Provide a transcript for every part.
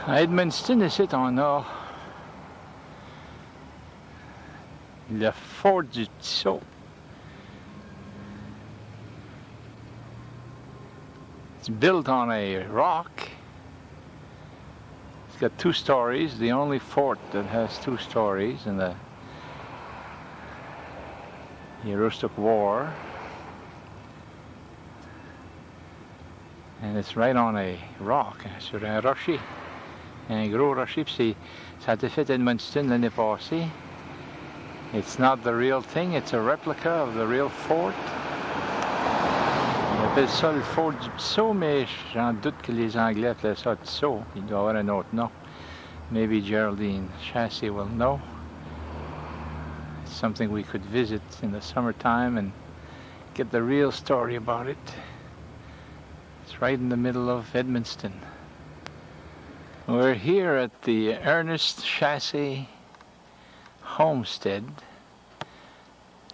À Edmundston, ici, on a le fort du Tissot. It's built on a rock. It's got 2 stories, the only fort that has 2 stories in the Aroostook War. And it's right on a rock, sur un rocher. Un gros rocher, puis ça a été fait à Edmundston l'année passée. It's not the real thing, it's a replica of the real fort. On appelle ça le fort du Tissot, mais j'en doute que les Anglais appelaient ça Tissot. Il doit avoir un autre nom. Maybe Geraldine Chasse will know. It's something we could visit in the summertime and get the real story about it. It's right in the middle of Edmundston. We're here at the Ernest Chasse homestead.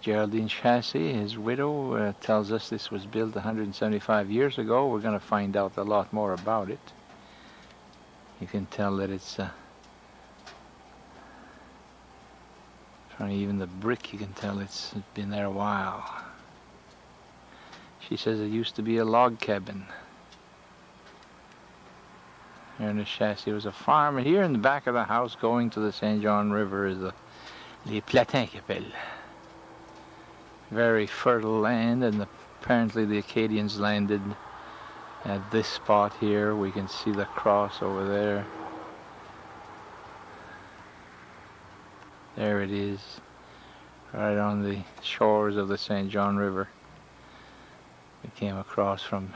Geraldine Chasse, his widow, tells us this was built 175 years ago. We're going to find out a lot more about it. You can tell that it's even the brick, you can tell it's been there a while. She says it used to be a log cabin. Ernest Chasse was a farmer. Here in the back of the house going to the St. John River is the Les Platins qu'appelle. Very fertile land, and apparently the Acadians landed at this spot here. We can see the cross over there. There it is, right on the shores of the St. John River. We came across from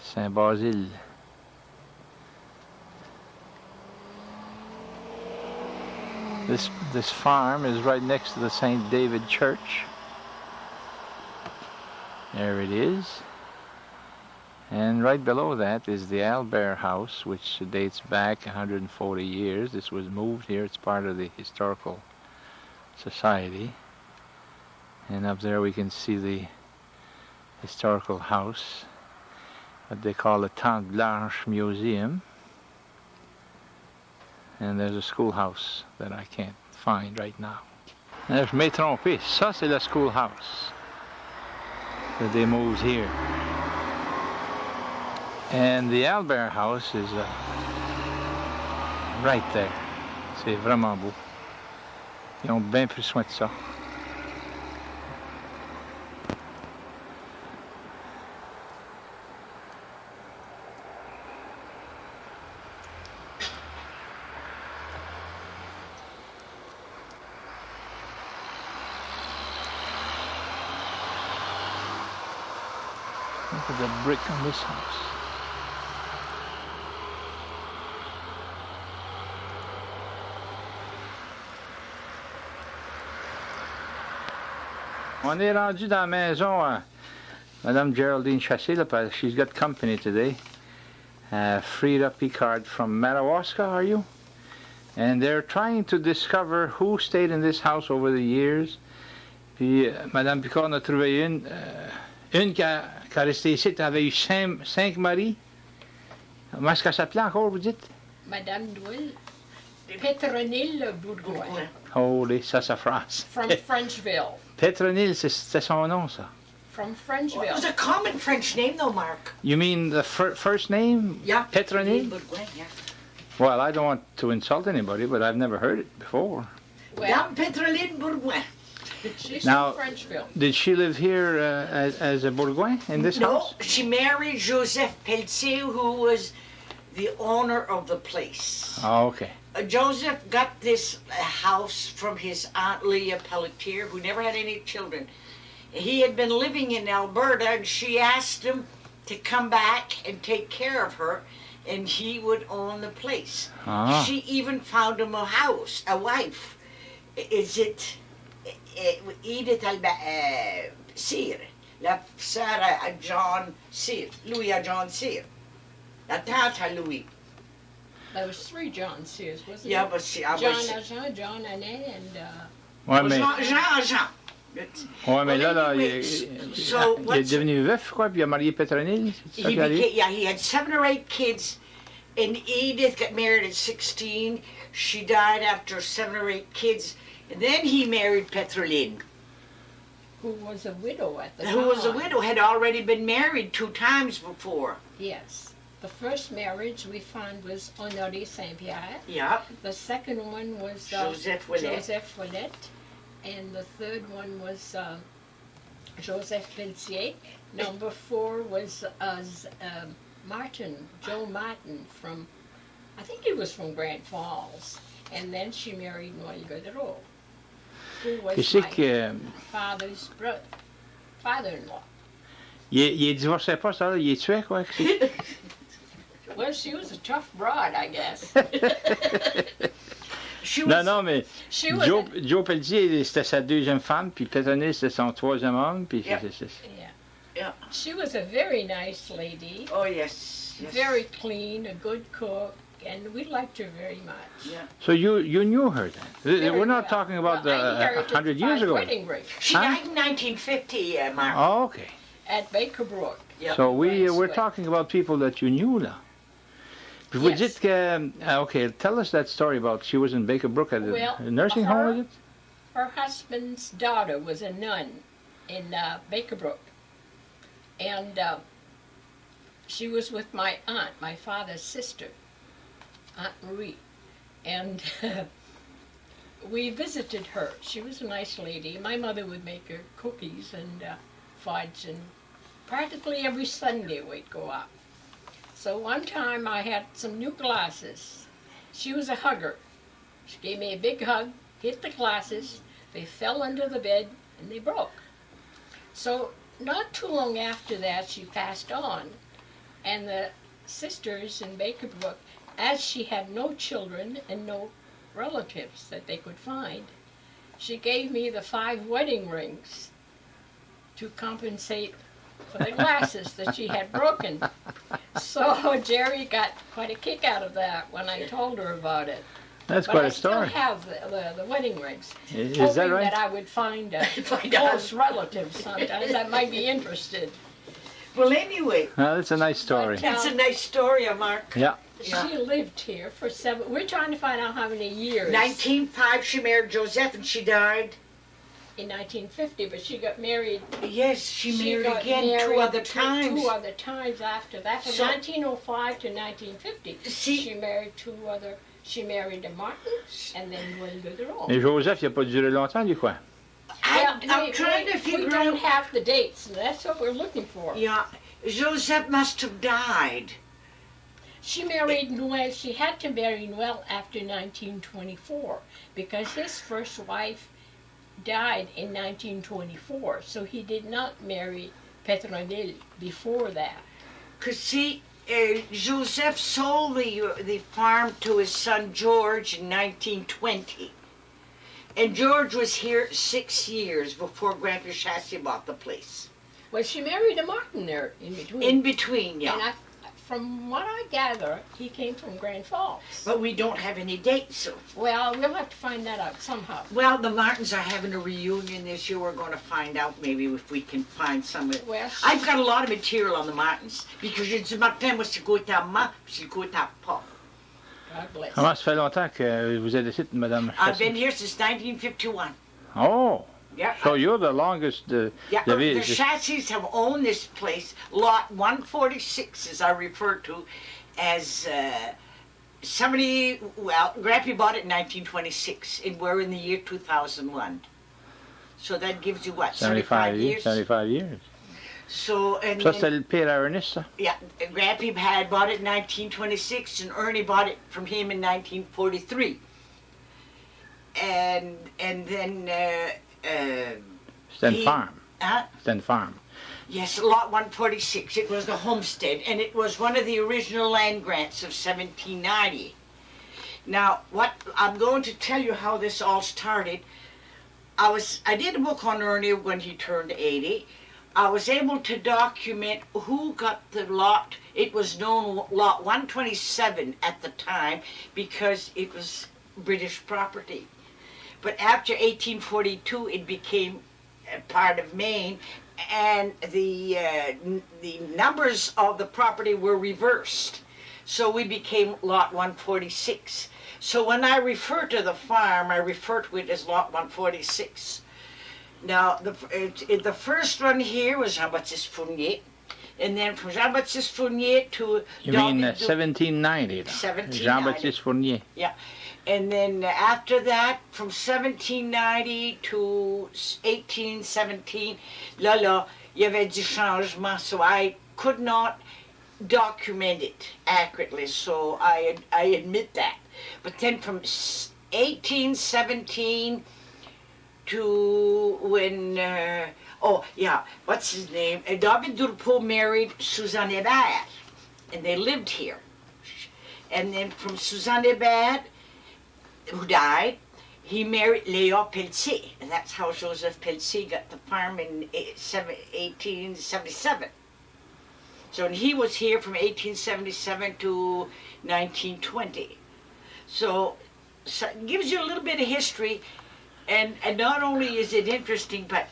Saint-Basile. This farm is right next to the St. David Church. There it is. And right below that is the Albert House, which dates back 140 years. This was moved here. It's part of the Historical Society. And up there we can see the historical house, what they call the Tente Blanche Museum. And there's a schoolhouse that I can't find right now. And je m'ai trompé. Ça, c'est la schoolhouse that they moved here. And the Albert House is right there. C'est vraiment beau. Ils ont bien pris soin de ça. Look at the brick on this house. On est rendu dans la maison, Madame Geraldine Chasse, là, she's got company today. Frida Picard from Madawaska, are you? And they're trying to discover who stayed in this house over the years. Puis Madame Picard en a trouvé une qui a resté ici, qui avait eu 5 maris. Comment est-ce qu'elle s'appelait encore, vous dites? Madame Douille. Petronille Bourgoin. Holy sassafras. From Frenchville. Petronille, c'était son nom, ça. From Frenchville. Well, it was a common French name, though, Marc. You mean the first name? Yeah. Petronille? Bourgoin, yeah. Well, I don't want to insult anybody, but I've never heard it before. Well, Dame Petronille Bourgoin. She's Now, from Frenchville. Did she live here as a Bourgoin in this house? No, she married Joseph Pelletier, who was the owner of the place. Oh, okay. Joseph got this house from his Aunt Leah Pelletier, who never had any children. He had been living in Alberta, and she asked him to come back and take care of her, and he would own the place. Ah. She even found him a house, a wife. Is it Edith Cyr, la sœur à John Cyr, Louis à John Cyr, la tante à Louis. There was 3 John Sears, wasn't Yeah, there? but see, John Agent, John Annette, and Ouais, mais, Jean. ouais, mais là, Anyway, il est devenu veuf, quoi, puis il a marié Petronille. He had 7 or 8 kids, And Edith got married at 16. She died after 7 or 8 kids. And then he married Petronine, Who was a widow at the time. who was a widow, had already been married 2 times before. Yes. The first marriage we found was Honoré Saint-Pierre. Yeah. The second one was Joseph Ouellet. Joseph Ouellet. And the third one was Joseph Pelletier. Number 4 was Martin, Joe Martin from, I think he was from Grand Falls. And then she married Noël Godreau, who was Puis c'est my que father-in-law. il divorçait pas, ça, là? Il est tué, quoi? Well, she was a tough broad, I guess. She Non, was, non, mais She was Joe Pelletier, c'était sa 2e femme, puis Pétonnet, c'était son 3e homme, puis Yeah. She was a very nice lady, oh yes, yes. very clean, a good cook, and we liked her very much. So you knew her then? Very We're not well. talking about Well, I inherited 100 years 5 ago. wedding rings She Huh? died in 1950, Mark. Oh, okay. at Baker Brook. Yeah. So we're Brunswick. talking about people that you knew, là. Puis vous Yes. dites que, okay, tell us that story about she was in Baker Brook at Well, a nursing her- home, is it? Her husband's daughter was a nun in Baker Brook, and she was with my aunt, my father's sister, Aunt Marie, and we visited her. She was a nice lady. My mother would make her cookies and fudge, and practically every Sunday we'd go out. So one time I had some new glasses. She was a hugger. She gave me a big hug, hit the glasses, they fell under the bed, and they broke. So not too long after that, she passed on, and the sisters in Baker Brook, as she had no children and no relatives that they could find, she gave me the 5 wedding rings to compensate for the glasses that she had broken. So Jerry got quite a kick out of that when I told her about it. That's But quite I a still story. have the wedding rings. Is hoping that right? that I would find Find out. close relatives sometimes that might be interested. Well, anyway, Oh, that's a nice story. But, it's a nice story, Mark. Yeah. Yeah. She lived here for 7. We're trying to find out how many years. 1905, she married Joseph, and she died. In 1950, but she got married. Yes, she married got again married 2 other two- times. 2 other times after that. From So- 1905 to 1950, See- she married 2 other. She married a Martin and then Noël Godreau. Mais Joseph, il n'a pas duré longtemps, lui, quoi? I'm trying to we figure don't out. have the dates, and that's what we're looking for. Yeah, Joseph must have died. She married Noël. She had to marry Noël after 1924 because his first wife died in 1924. So he did not marry Petronille before that. Because, see, Joseph sold the farm to his son George in 1920. And George was here 6 years before Grandpa Chasse bought the place. Well, she married a Martin there in between. In between, yeah. And from what I gather, he came from Grand Falls. But we don't have any dates. So. Well, we'll have to find that out somehow. Well, the Martins are having a reunion this year. We're going to find out maybe if we can find some of it. Well, I've got a lot of material on the Martins because ce matin, moi, c'est côté à moi, c'est côté à pas. God bless. Comment ça fait longtemps que vous êtes ici, Madame I've Chasse? been here since 1951. Oh, Yeah. so you're the longest. Yeah, vous avez- the Chasses have owned this place, lot 146, as I refer to, as somebody, well, Grandpa bought it in 1926, and we're in the year 2001. So that gives you what, 75 years? 75 years. So, and Ça, then, c'était le père à Ernest, ça? yeah, Grandpa had bought it in 1926, and Ernie bought it from him in 1943. And then, C'était une He- farm. huh? C'était une farm. Yes, lot 146. It was the homestead, and it was one of the original land grants of 1790. Now, what I'm going to tell you how this all started. I did a book on Ernie when he turned 80. I was able to document who got the lot. It was known lot 127 at the time because it was British property. But after 1842, it became part of Maine, and the numbers of the property were reversed. So we became Lot 146. So when I refer to the farm, I refer to it as Lot 146. Now, the first one here was Jean-Baptiste Fournier. And then from Jean-Baptiste Fournier to... You mean 1790? 1790. Jean-Baptiste Fournier. Yeah. And then after that, from 1790 to 1817, là, il y avait du changement. So I could not document it accurately, so I admit that. But then from 1817 to when, what's his name? David Durpo married Suzanne Hébert, and they lived here. And then from Suzanne Hébert, who died, he married Léa Pelletier, and that's how Joseph Pelletier got the farm in 1877. So and he was here from 1877 to 1920. So it gives you a little bit of history, and not only is it interesting, but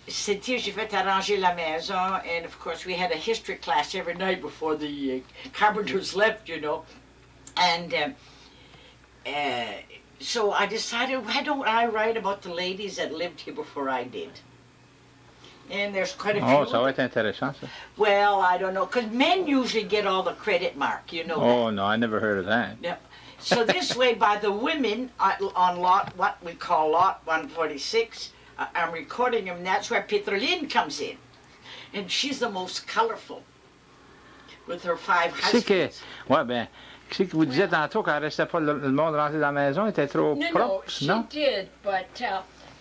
cette j'ai fait arranger la maison, and of course we had a history class every night before the carpenters left, you know. And so I decided, why don't I write about the ladies that lived here before I did? And there's quite a few. Oh, ça va être intéressant, ça. Well, I don't know, because men usually get all the credit, Mark, you know. Oh, that. no, I never heard of that. Yeah. So this way, by the women on lot, what we call lot 146, I'm recording them, and that's where Pétroline comes in. And she's the most colorful, with her 5 husbands. Qu'est-ce que vous disiez tantôt quand restait pas le monde rentré dans la maison, était trop propre, no? She did, but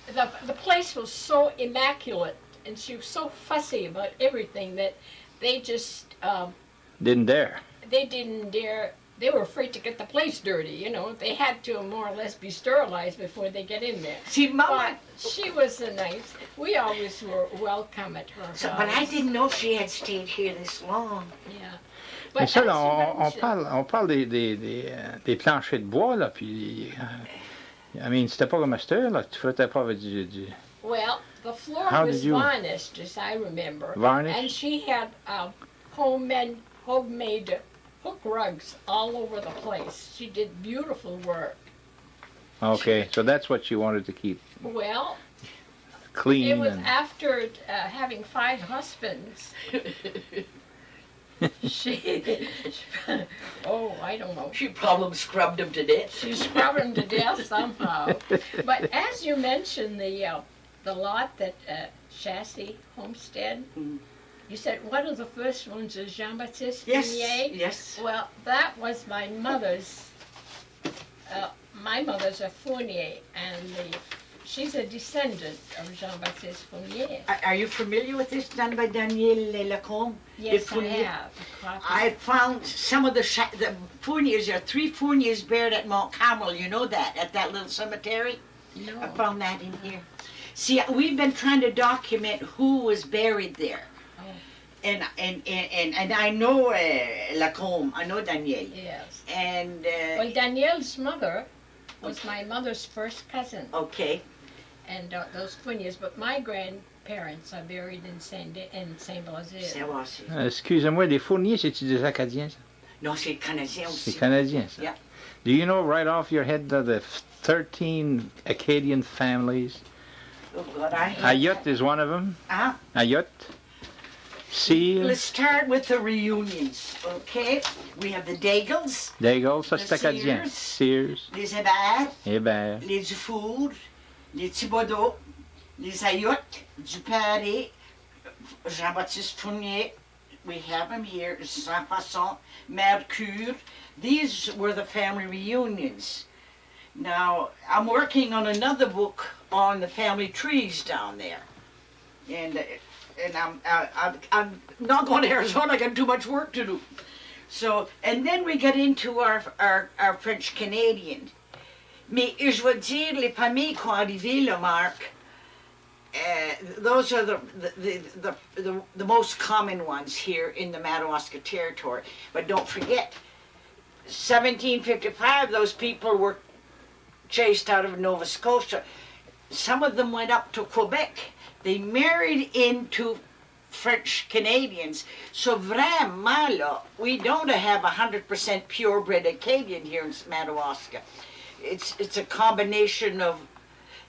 the place was so immaculate, and she was so fussy about everything that they just didn't dare. They didn't dare. They were afraid to get the place dirty, you know. They had to more or less be sterilized before they get in there. See, Mama, but she was nice. We always were welcome at her house. But I didn't know she had stayed here this long. Yeah. Mais ça, là, on parle des planchers de bois, là, puis... I mean, c'était pas comme à cette heure, là, tu frottais pas avec du... Well, the floor was varnished, as I remember. Varnished? And she had homemade hook rugs all over the place. She did beautiful work. Okay, so that's what you wanted to keep. Well, clean. It was after having 5 husbands. I don't know. She probably scrubbed them to death. She scrubbed them to death somehow. But as you mentioned, the lot that Chasse homestead, you said one of the first ones is Jean-Baptiste Fournier? Yes. Well, that was my mother's. My mother's a Fournier, and she's a descendant of Jean-Baptiste Fournier. Are you familiar with this done by Daniel Lacombe? Yes, I have. I found some of the Fourniers. There are 3 Fourniers buried at Mount Carmel. You know that, at that little cemetery? No. I found that in here. See, we've been trying to document who was buried there. Oh. And I know Lacombe. I know Daniel. Yes. And well, Daniel's mother was my mother's first cousin. Okay. And those Fourniers, but my grandparents are buried in Saint-Blasé. Excusez-moi, les Fourniers, c'est-tu des Acadiens, ça? Non, c'est Canadien aussi. C'est Canadien, ça? Yeah. Do you know right off your head the 13 Acadian families? Oh, God, Ayotte is one of them. Ayotte. Seal. Let's start with the reunions, okay? We have the Daigles. Daigles, ça c'est Acadien. Sears. Les Hébert. Hébert. Les Dufour. Les Thibodeau. Les Ayotte. Duparé. Jean-Baptiste Fournier. We have him here. Saint-Fasson. Mercure. These were the family reunions. Now, I'm working on another book on the family trees down there. And I'm not going to Arizona. I got too much work to do. So, and then we get into our French Canadian. Mais je veux dire, les familles qui ont arrivé, le Marc, those are the most common ones here in the Madawaska Territory. But don't forget, 1755, those people were chased out of Nova Scotia. Some of them went up to Quebec. They married into French Canadians. So vraiment, là, we don't have 100% purebred Acadian here in Madawaska. It's a combination of,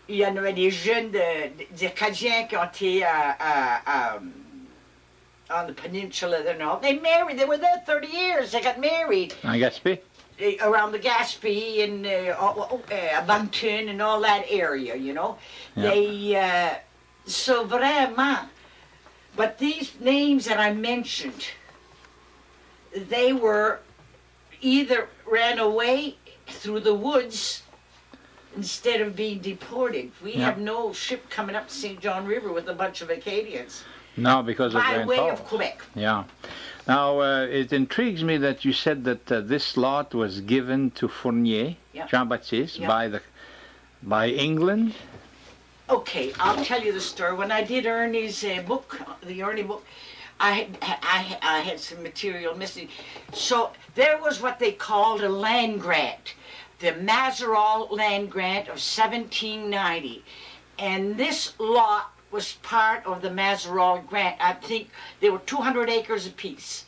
il y en avait des jeunes d'Acadiens qui ont été on the peninsula there now. They married, they were there 30 years, they got married. En Gaspé? Around the Gaspé and Moncton and all that area, you know. Yeah. They, so vraiment, but these names that I mentioned, they were either ran away through the woods instead of being deported. We Yeah. have no ship coming up the St. John River with a bunch of Acadians. No, because of By Grand way Falls. of Quebec. Yeah. Now, it intrigues me that you said that this lot was given to Fournier, Yeah. Jean-Baptiste, Yeah. by England. Okay, I'll tell you the story. When I did Ernie's book, the Ernie book, I had some material missing. So there was what they called a land grant, the Mazaral land grant of 1790. And this lot was part of the Mazaral grant. I think they were 200 acres apiece.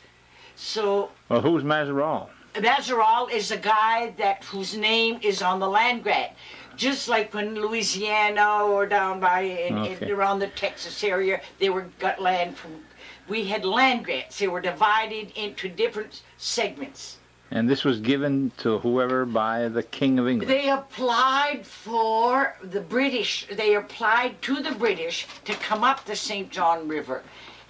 So Well, who's Mazaral? Mazaral is a guy whose name is on the land grant. Just like when Louisiana or down by Okay. around the Texas area, they got land from. We had land grants. They were divided into different segments. And this was given to whoever by the King of England. They applied for the British. They applied to the British to come up the St. John River,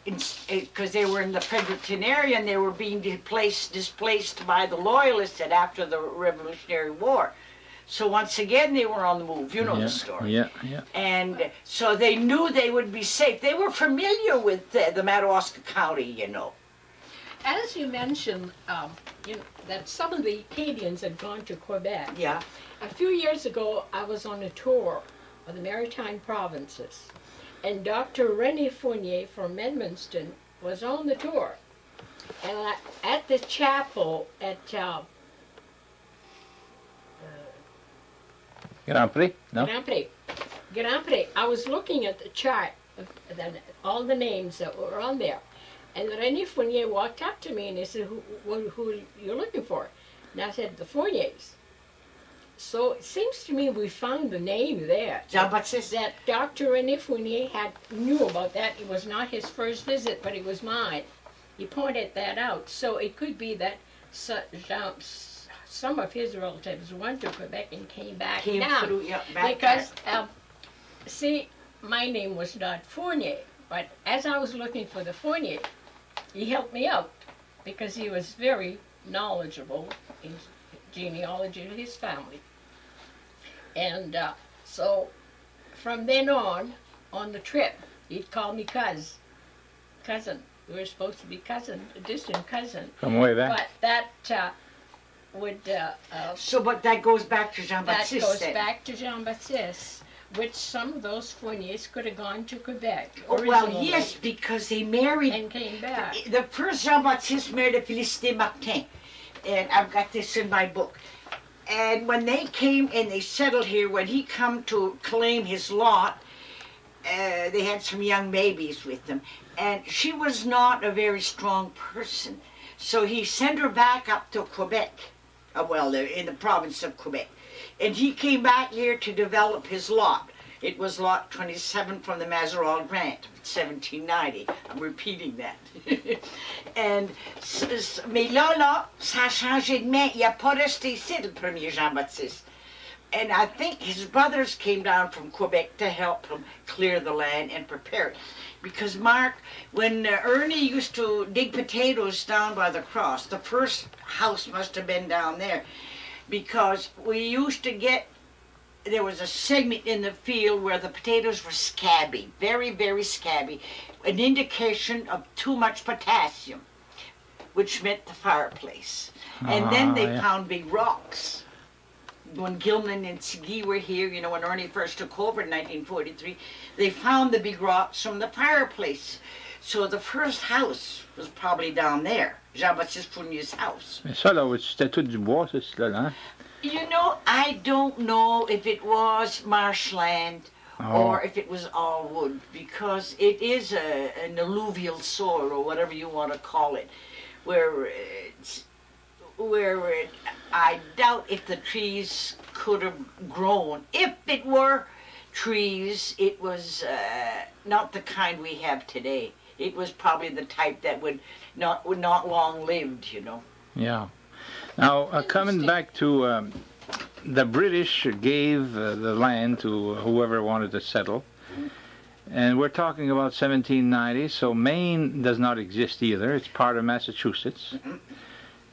because they were in the Fredericton area and they were being displaced by the Loyalists after the Revolutionary War. So once again, they were on the move. You know the story. Yeah, yeah. And so they knew they would be safe. They were familiar with the Madawaska County, you know. As you mentioned, you know, that some of the Acadians had gone to Quebec. Yeah. A few years ago, I was on a tour of the Maritime Provinces, and Dr. René Fournier from Edmundston was on the tour. And at the chapel at Grand Prix? No? Grand Prix, I was looking at the chart of all the names that were on there. And René Fournier walked up to me and he said, who are you looking for? And I said, the Fourniers. So it seems to me we found the name there. Jean-Baptiste. That Dr. René Fournier knew about that. It was not his first visit, but it was mine. He pointed that out. So it could be that some of his relatives went to Quebec and came back Through, yeah, back because, see, my name was not Fournier, but as I was looking for the Fournier, he helped me out because he was very knowledgeable in genealogy of his family. And so from then on the trip, he'd call me cousin. We were supposed to be a distant cousin. From way back? But that would... So, but that goes back to that Jean-Baptiste. goes then. back to Jean-Baptiste, which some of those Fourniers could have gone to Quebec. Oh, well, originally yes, because they married. And came back. The first Jean-Baptiste married Félicité Martin, and I've got this in my book. And when they came and they settled here, when he come to claim his lot, they had some young babies with them, and she was not a very strong person. So he sent her back up to Quebec, in the province of Quebec. And he came back here to develop his lot. It was lot 27 from the Mazaral Grant, 1790. I'm repeating that. And, mais là, ça a changé de main. Il n'a pas resté ici, le premier Jean-Baptiste. And I think his brothers came down from Quebec to help him clear the land and prepare it. Because, Mark, when Ernie used to dig potatoes down by the cross, the first house must have been down there. Because we used to get, there was a segment in the field where the potatoes were scabby, very, very scabby, an indication of too much potassium, which meant the fireplace. And then they found big rocks. When Gilman and Segui were here, you know, when Ernie first took over in 1943, they found the big rocks from the fireplace. So the first house was probably down there, Jean-Baptiste Fournier's house. Mais ça, là, c'était tout du bois, ça, là, hein? You know, I don't know if it was marshland or if it was all wood, because it is an alluvial soil, or whatever you want to call it, where I doubt if the trees could have grown. If it were trees, it was not the kind we have today. It was probably the type that would not long lived, you know. Yeah. Now, coming back to the British gave the land to whoever wanted to settle, and we're talking about 1790, so Maine does not exist either. It's part of Massachusetts.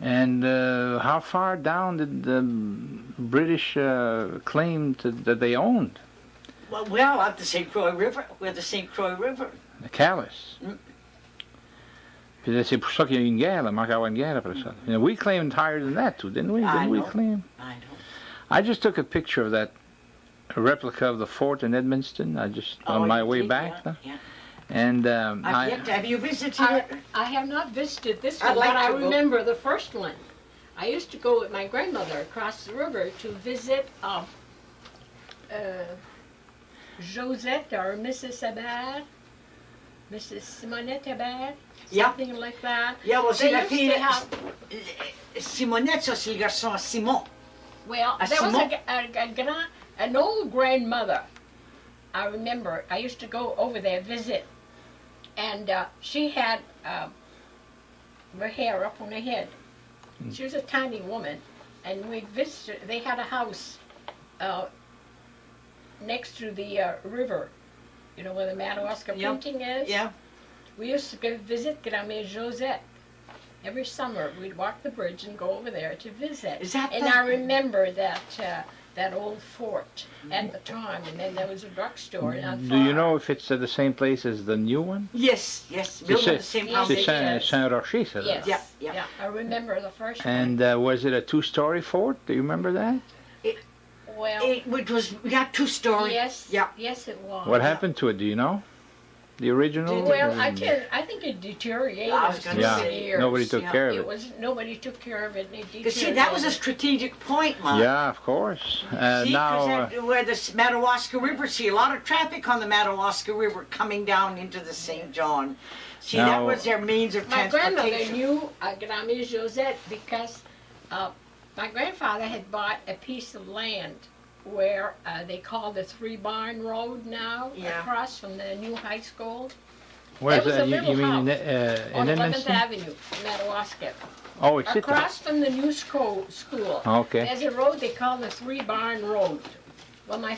And how far down did the British claim that they owned? Well, at the St. Croix River, where the St. Croix River. The Calais. Puis c'est pour ça qu'il y a eu une guerre, là. Marc, avoir une guerre après ça. You know, we claimed higher than that too, didn't we? Didn't we claim? I know. I just took a picture of that replica of the fort in Edmundston. On my way back. Yeah. And have you visited it? I have not visited this I'd one, like but I to go. remember the first one. I used to go with my grandmother across the river to visit Josette or Mrs. Abad, Mrs. Simonette Abad, something like that. Yeah, well, They c'est la used to fille. have- Simonette, ça, c'est le garçon à Simon. Well, A there was Simon? an old grandmother. I remember. I used to go over there visit, and she had her hair up on her head. She was a tiny woman, and we visited. They had a house next to the river. You know where the Madawaska printing is? Yeah. We used to go visit Grand-mère Josette. Every summer, we'd walk the bridge and go over there to visit. Is that and I remember that old fort at the time, and then there was a drugstore not far. do you know if it's at the same place as the new one? Yes. Built on the same Yes, foundation. it is. Saint-Rocher, ça. Yes. Yeah. I remember the first And was it a two-story fort? Do you remember that? one. Well, It was, two-story. yes. Yeah. Yes, it was. What happened to it? Do you know? The original? Well, I think it deteriorated I was gonna over say, the years. Nobody took care of It it. was nobody took care of it. And it Because see, that was a strategic point, Mark. Yeah, of course. See, Now, where the Madawaska River, see a lot of traffic on the Madawaska River coming down into the St. John. See, that Now- was their means of My grandmother transportation. knew Grand-mère Josette because my grandfather had bought a piece of land where they call the Three Barn Road now, Yeah. across from the new high school. where's was a that? You little mean house in on 11th Edmundston? Avenue, Madawaska. Oh, it's it. Across from the new school. Okay. There's a road they call the Three Barn Road. Well, my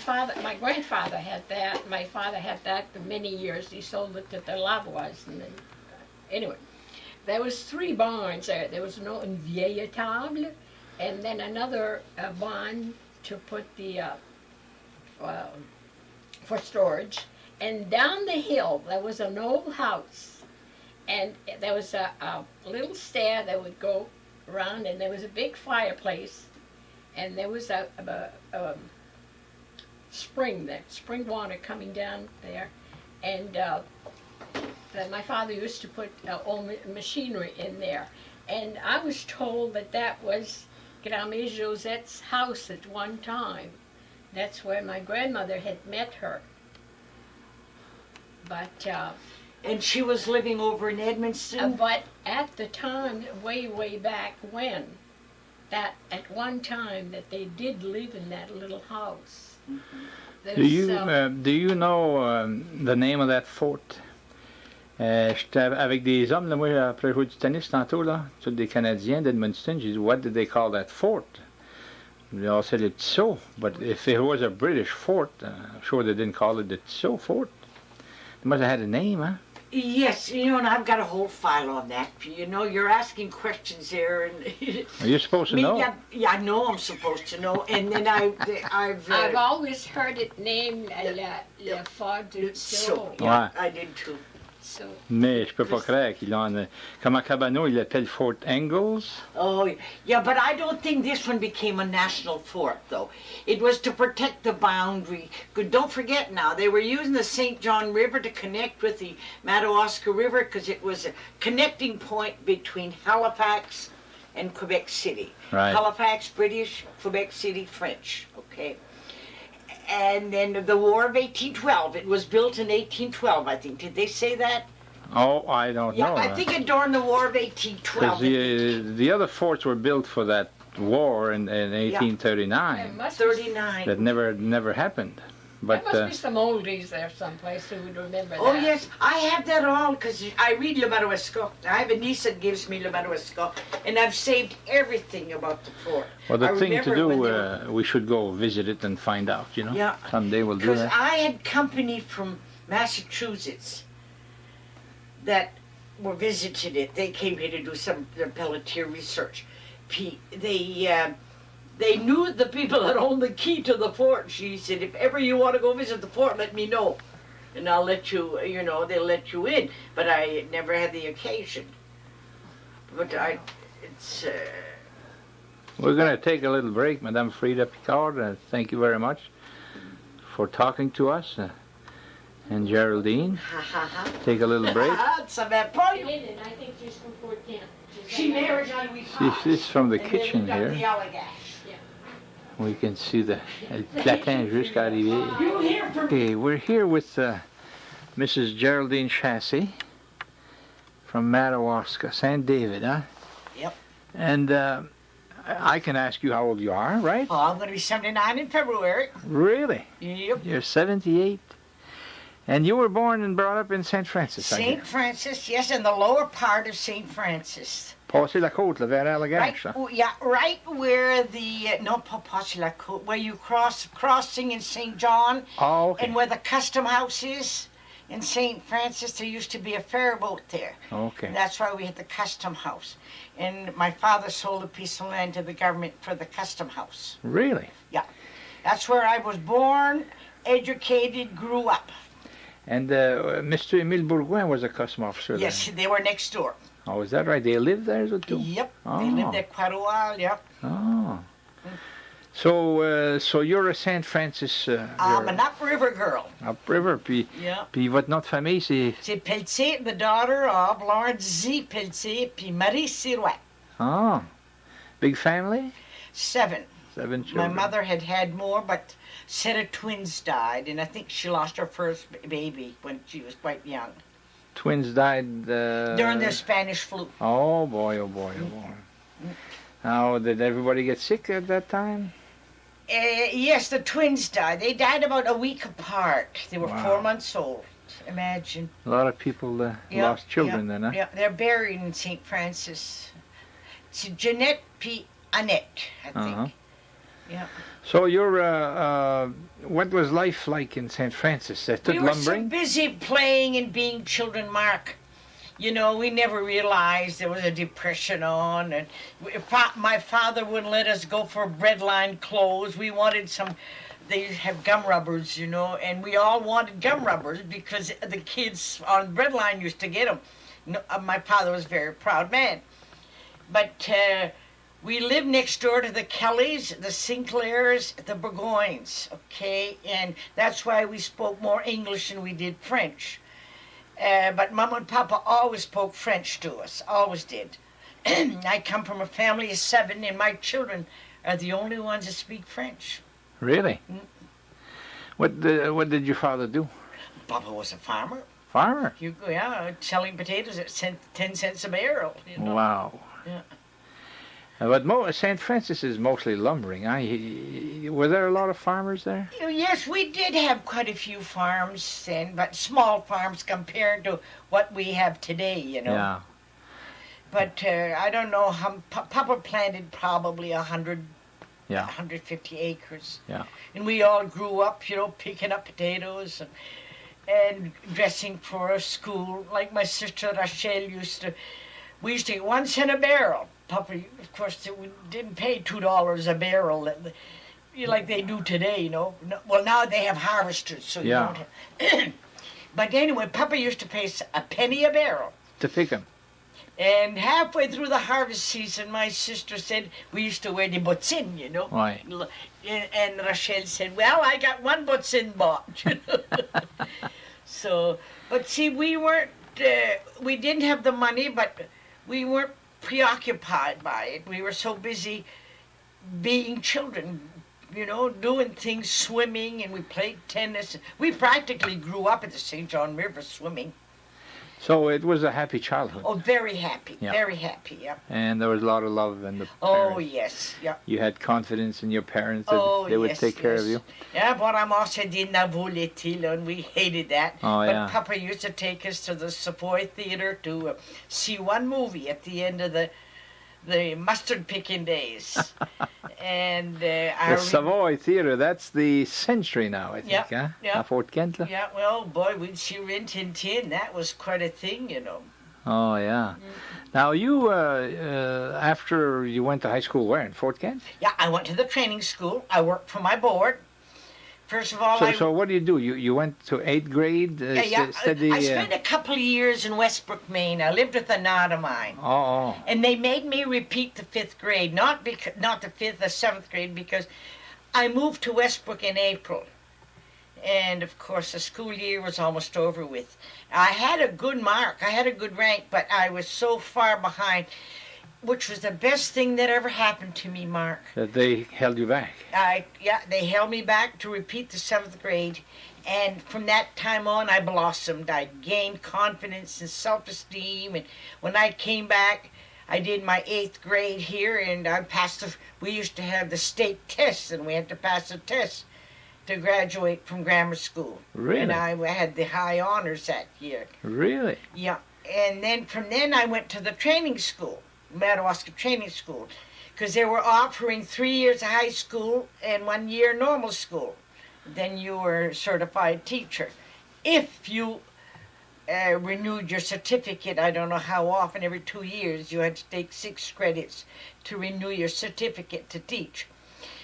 grandfather had that. My father had that for many years. He sold it to the Lavois. And then, anyway, there was 3 barns there. There was une vieille table, and then another barn to put the for storage. And down the hill there was an old house, and there was a little stair that would go around, and there was a big fireplace, and there was a spring there, spring water coming down there, and my father used to put all machinery in there, and I was told that was Grand-mère Josette's house at one time. That's where my grandmother had met her. But And she was living over in Edmundston? but at the time, way back when, that at one time that they did live in that little house. Do you know the name of that fort? J'étais avec des hommes, là, moi, après jouer du tennis tantôt, là, tous des Canadiens d'Edmundston. J'ai dit, what did they call that fort? They all said le Tissot, but if it was a British fort, I'm sure they didn't call it the Tissot fort. It must have had a name, huh? Yes, and I've got a whole file on that. You're asking questions there, and You're supposed to know. Yeah, I know I'm supposed to know, and then I've always heard it named le Fort du Tissot. Yeah, I did too. So, Mais je peux pas croire qu'il en... Comme à Cabano, il l'appelle Fort Engels. Oh, yeah, but I don't think this one became a national fort, though. It was to protect the boundary. Don't forget now, they were using the St. John River to connect with the Madawaska River because it was a connecting point between Halifax and Quebec City. Right. Halifax, British, Quebec City, French, okay? And then the War of 1812. It was built in 1812, I think. Did they say that? Oh, I don't know. I think it during the War of 1812. Because the other forts were built for that war in 1839. Must 39. That never happened. But there must be some oldies there someplace who would remember Oh, that. yes. I have that all because I read Le Maroisco. I have a niece that gives me Le Maroisco, and I've saved everything about the fort. well, the I thing to remember do, we should go visit it and find out, you know. Yeah. Someday we'll do Because that. I had company from Massachusetts that were visited it. They came here to do some of their Pelletier research. They knew the people that owned the key to the fort. She said, if ever you want to go visit the fort, let me know. And I'll let you, they'll let you in. But I never had the occasion. But it's... We're going to take a little break, Madame Frida Picard. Thank you very much for talking to us. And Geraldine, take a little break. Ça va pas, you- And I think she's from Fort Kent. She married Louis This is from the And then kitchen we got here. the Allagash. We can see the platin jusqu'à arriver. You hear from Okay, we're here with Mrs. Geraldine Chasse from Madawaska, St. David, huh? Yep. And I can ask you how old you are, right? Oh, I'm going to be 79 in February. Really? Yep. You're 78? And you were born and brought up in St. Francis, I St. hear. Francis, yes, in the lower part of St. Francis. Passé la côte, là, vers Right, Allagash, huh? right where the, no, pas Passy la Côte, where you crossing in St. John, Oh, okay. and where the custom house is in St. Francis, there used to be a ferryboat there. Okay. And that's why we had the custom house. And my father sold a piece of land to the government for the custom house. Really? That's where I was born, educated, grew up. And Mr. Emile Bourgoin was a custom officer there. Yes, they were next door. Oh, is that right? They lived there too? Yep, Oh. they lived there quite a while, yep. Oh. So you're a St. Francis... I'm you're an upriver girl. upriver, puis Yep. votre nom de famille, c'est... C'est Pelletier, the daughter of Lawrence Z. Pelletier, puis Marie Sirouet. Oh. Big family? 7. 7 My children. mother had more, but set of twins died, and I think she lost her first baby when she was quite young. Twins died... During the Spanish flu. Oh, boy, oh, boy, oh, boy. Now, did everybody get sick at that time? Yes, the twins died. They died about a week apart. They were Wow. 4 months old. Imagine. A lot of people Yeah, lost children then, huh? Yeah, they're buried in St. Francis. It's Jeanette P. Annette, I think. Uh-huh. Yeah. So what was life like in St. Francis? They took We were so lumbering? busy playing and being children, Mark. You know, we never realized there was a depression on, and my father wouldn't let us go for breadline clothes. We wanted some. They have gum rubbers, you know, and we all wanted gum rubbers because the kids on breadline used to get them. No, my father was a very proud man, but we lived next door to the Kellys, the Sinclairs, the Burgoynes, okay, and that's why we spoke more English than we did French. But Mama and Papa always spoke French to us, always did. I come from a family of 7, and my children are the only ones that speak French. Really? What did your father do? Papa was a farmer. Farmer? Selling potatoes at 10 cents a barrel. You know? Wow. Yeah. But St. Francis is mostly lumbering. Were there a lot of farmers there? Yes, we did have quite a few farms then, but small farms compared to what we have today, you know. Yeah. But I don't know how. Papa planted probably 100, Yeah. 150 acres. Yeah. And we all grew up, you know, picking up potatoes and dressing for school. Like my sister Rachel we used to get 1 cent a barrel. Papa, of course, we didn't pay $2 a barrel like they do today, you know. Well, now they have harvesters, so you Yeah. don't have. But anyway, Papa used to pay a penny a barrel. To pick 'em. And halfway through the harvest season, my sister said we used to wear the botzin, you know. Right. And Rachel said, well, I got 1 botzin bought. So, but see, we didn't have the money, but we weren't preoccupied by it. We were so busy being children, you know, doing things, swimming, and we played tennis. We practically grew up at the St. John River swimming. So it was a happy childhood. Oh, very happy, Yeah. very happy, yeah. And there was a lot of love in the Oh, parents. yes, yeah. You had confidence in your parents that Oh, they would yes, take care yes. of you. Yeah, våra morsa didn't voulait-il, and we hated that. Oh, but yeah. Papa used to take us to the Savoy Theater to see one movie at the end of the mustard picking days. And The Savoy Theatre, that's the Century now, I think, Yeah, huh? yeah. At Fort Kent. Yeah, well, boy, we'd see Rin Tin Tin. That was quite a thing, you know. Oh, yeah. Now, you, after you went to high school, where? In Fort Kent? Yeah, I went to the training school. I worked for my board. First of all, So what do you do? You went to 8th grade? yeah, Steady, I spent a couple of years in Westbrook, Maine. I lived with a aunt of mine. Oh, And they made me repeat the 5th grade, not the 5th, the 7th grade, because I moved to Westbrook in April. And, of course, the school year was almost over with. I had a good mark. I had a good rank, but I was so far behind, which was the best thing that ever happened to me, Mark. that they held you back. They held me back to repeat the 7th grade. And from that time on, I blossomed. I gained confidence and self-esteem. And when I came back, I did my 8th grade here, and I passed we used to have the state tests, and we had to pass the test to graduate from grammar school. Really? And I had the high honors that year. Really? Yeah. And then from then I went to the training school, Madawaska Training School, because they were offering 3 years of high school and 1 year normal school. Then you were a certified teacher. If you renewed your certificate, I don't know how often, every 2 years, you had to take 6 credits to renew your certificate to teach.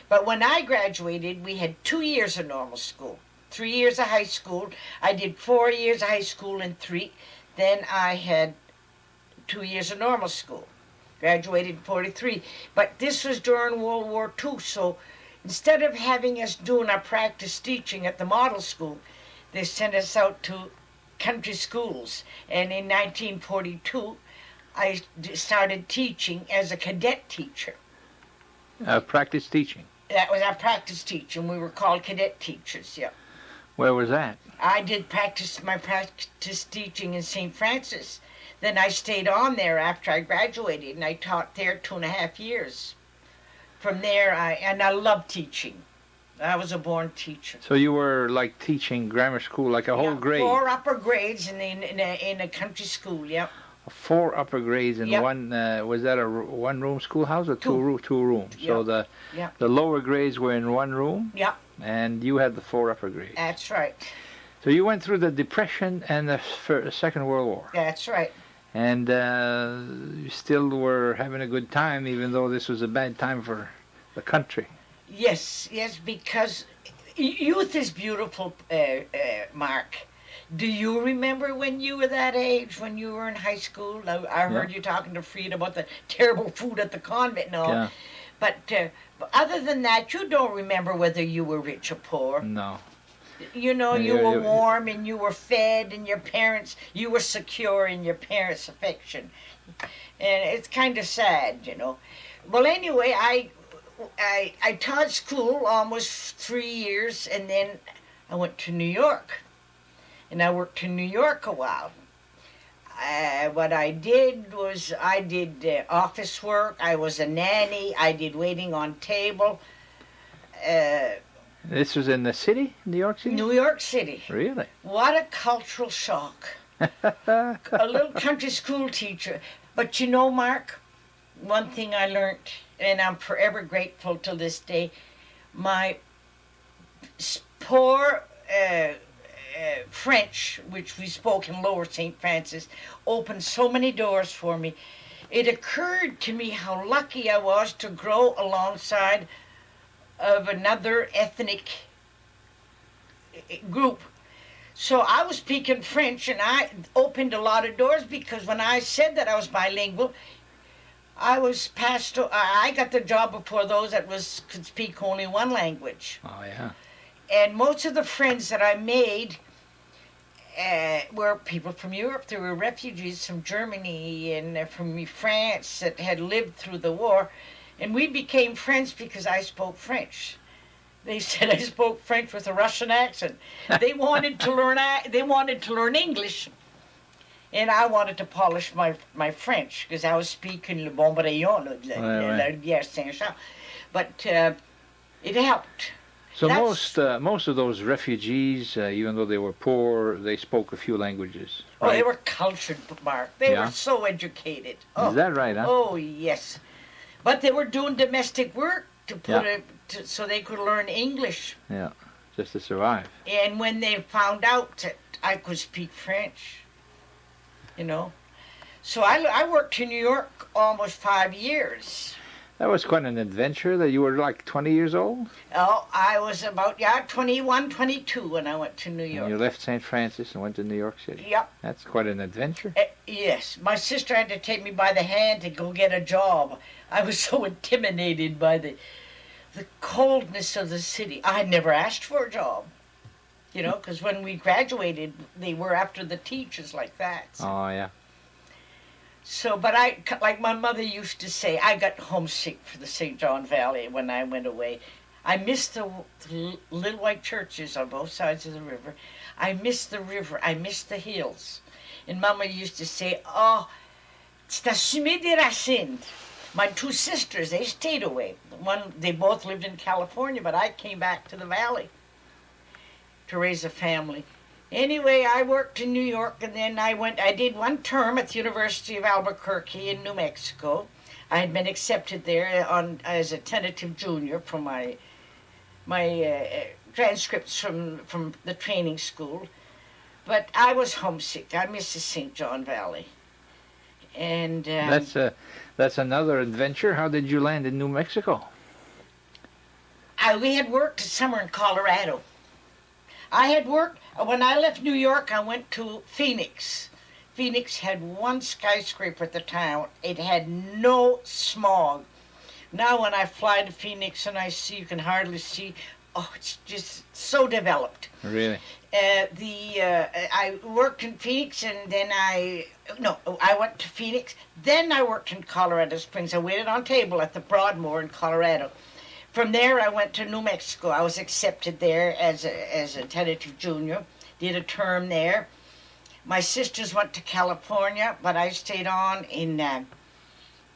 But when I graduated, we had 2 years of normal school, 3 years of high school. I did 4 years of high school and 3. Then I had 2 years of normal school. Graduated in 43. But this was during World War II, so instead of having us doing our practice teaching at the model school, they sent us out to country schools. And in 1942, I started teaching as a cadet teacher. Practice teaching. That was our practice teaching. We were called cadet teachers, yeah. Where was that? I did my practice teaching in St. Francis. Then I stayed on there after I graduated, and I taught there 2.5 years. From there, I loved teaching. I was a born teacher. So you were like teaching grammar school, like a whole grade? 4 upper grades in a country school, yep. 4 upper grades in Yep. one. Was that a one-room schoolhouse or two rooms? So Yep. the lower grades were in one room, Yep, and you had the 4 upper grades. that's right. So you went through the Depression and the Second World War, That's right. and you still were having a good time, even though this was a bad time for the country. Yes, because youth is beautiful, Mark. Do you remember when you were that age, when you were in high school? I heard you talking to Frida about the terrible food at the convent and all. Yeah. But other than that, you don't remember whether you were rich or poor. No. You know, Yeah, you were you- warm and you were fed, and you were secure in your parents' affection. And it's kind of sad, you know. Well, anyway, I taught school almost 3 years, and then I went to New York. And I worked in New York a while. What I did was I did office work. I was a nanny. I did waiting on table. This was in the city, New York City? New York City. Really? What a cultural shock. A little country school teacher. But you know, Mark, one thing I learned, and I'm forever grateful to this day, my poor French, which we spoke in Lower St. Francis, opened so many doors for me. It occurred to me how lucky I was to grow alongside of another ethnic group. So I was speaking French, and I opened a lot of doors, because when I said that I was bilingual, I got the job before those that could speak only one language. Oh, yeah. And most of the friends that I made were people from Europe. There were refugees from Germany and from France that had lived through the war. And we became friends because I spoke French. They said I spoke French with a Russian accent. They wanted to learn. They wanted to learn English, and I wanted to polish my French because I was speaking le bon rayon, la rivière Saint-Jean. But it helped. So most of those refugees, even though they were poor, they spoke a few languages. Right? Oh, they were cultured, Mark. They were so educated. Oh, is that right? Huh? Oh, yes. But they were doing domestic work so they could learn English. Yeah, just to survive. And when they found out that I could speak French, so I worked in New York almost 5 years. That was quite an adventure. That you were like 20 years old? Oh, I was about 21, 22 when I went to New York. And you left St. Francis and went to New York City? Yep. That's quite an adventure. Yes. My sister had to take me by the hand to go get a job. I was so intimidated by the coldness of the city. I had never asked for a job, because when we graduated, they were after the teachers like that. Oh, yeah. So, but like my mother used to say, I got homesick for the St. John Valley when I went away. I missed the little white churches on both sides of the river. I missed the river. I missed the hills. And Mama used to say, oh, c'est assumé des racines. My two sisters, they stayed away. They both lived in California, but I came back to the valley to raise a family. Anyway, I worked in New York, and then I did one term at the University of Albuquerque in New Mexico. I had been accepted there as a tentative junior from my transcripts from the training school. But I was homesick. I missed the St. John Valley. And that's another adventure. How did you land in New Mexico? We had worked somewhere in Colorado. I had worked, when I left New York, I went to Phoenix. Phoenix had one skyscraper at the time. It had no smog. Now when I fly to Phoenix and I see, you can hardly see, it's just so developed. Really? I worked in Phoenix, and then I went to Phoenix. Then I worked in Colorado Springs. I waited on table at the Broadmoor in Colorado. From there, I went to New Mexico. I was accepted there as a tentative junior. Did a term there. My sisters went to California, but I stayed on in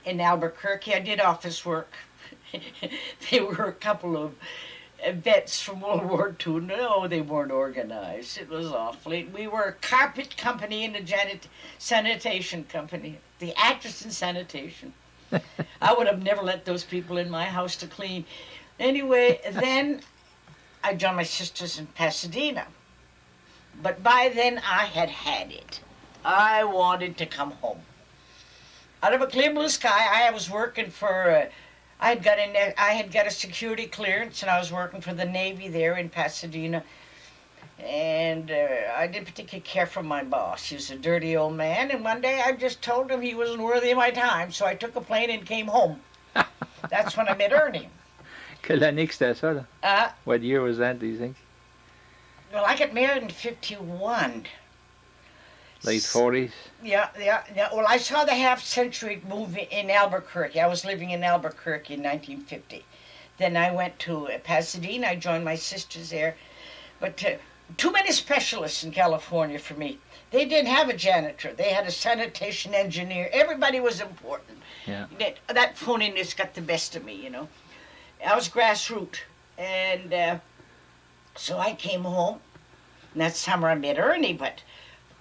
Albuquerque. I did office work. They were a couple of vets from World War II. No, they weren't organized. It was awfully. We were a carpet company and a sanitation company. The actress in sanitation. I would have never let those people in my house to clean. Anyway, then I joined my sisters in Pasadena. But by then I had it. I wanted to come home. Out of a clear blue sky, I was working for, I had got a security clearance, and I was working for the Navy there in Pasadena. And I didn't particularly care for my boss. He was a dirty old man, and one day I just told him he wasn't worthy of my time, so I took a plane and came home. That's when I met Ernie. Quelle année que c'était ça, là? What year was that, do you think? Well, I got married in 51. Late 40s? Yeah. Well, I saw the half-century movie in Albuquerque. I was living in Albuquerque in 1950. Then I went to Pasadena. I joined my sisters there. But too many specialists in California for me. They didn't have a janitor. They had a sanitation engineer. Everybody was important. Yeah. That phoniness got the best of me, I was grassroots. And so I came home. And that summer I met Ernie, but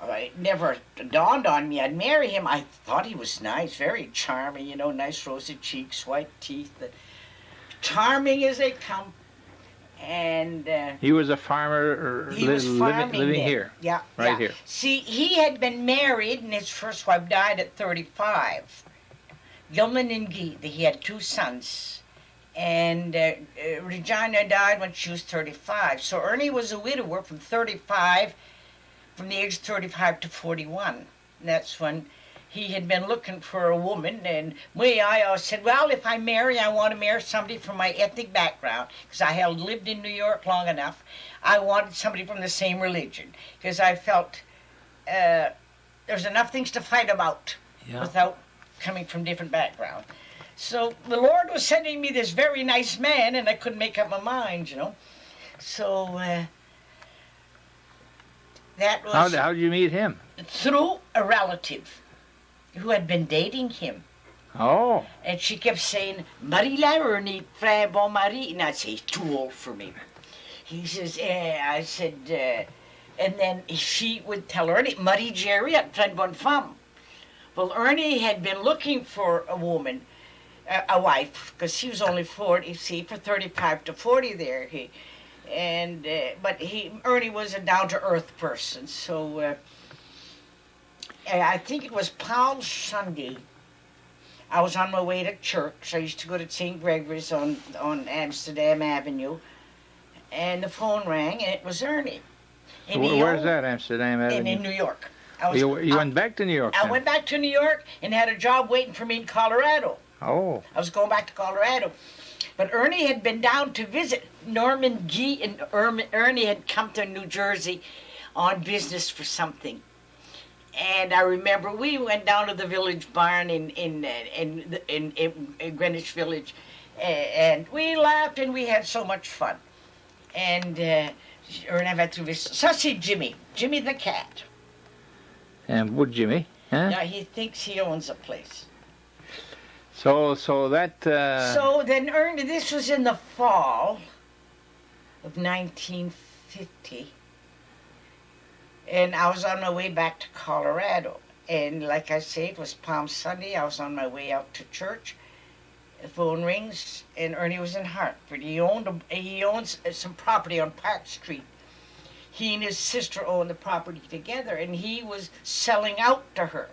it never dawned on me I'd marry him. I thought he was nice, very charming, nice rosy cheeks, white teeth. Charming as they come. And he was a farmer living here. Yeah, right here. See, he had been married, and his first wife died at 35. Gilman and Guy. He had 2 sons, and Regina died when she was 35. So Ernie was a widower from the age of 35 to 41. And that's when he had been looking for a woman, and I said, well, if I marry, I want to marry somebody from my ethnic background, because I had lived in New York long enough. I wanted somebody from the same religion, because I felt there's enough things to fight about without coming from different background. So the Lord was sending me this very nice man, and I couldn't make up my mind, you know. So that was How did you meet him? through a relative who had been dating him. Oh, And she kept saying, Marie-la Ernie, frère bon mari. And I'd say, he's too old for me. He says, I said, and then she would tell Ernie, Marie Jerry, frère bonne femme. Well, Ernie had been looking for a woman, a wife, because she was only 40, see, for 35 to 40 there. But Ernie was a down-to-earth person, so I think it was Palm Sunday. I was on my way to church. I used to go to St. Gregory's on Amsterdam Avenue, and the phone rang, and it was Ernie. And where's that, Amsterdam Avenue? In New York. You went back to New York I then? went back to New York and had a job waiting for me in Colorado. Oh. I was going back to Colorado. But Ernie had been down to visit. Norman G. and Ernie had come to New Jersey on business for something. And I remember we went down to the Village Barn in Greenwich Village, and we laughed and we had so much fun. And Ernie had to visit. So see Jimmy the cat. And would Jimmy? Huh? Yeah, he thinks he owns a place. So that... So then Ernie, this was in the fall of 1950. And I was on my way back to Colorado. And like I say, it was Palm Sunday. I was on my way out to church. The phone rings, and Ernie was in Hartford. He owns some property on Park Street. He and his sister owned the property together, and he was selling out to her.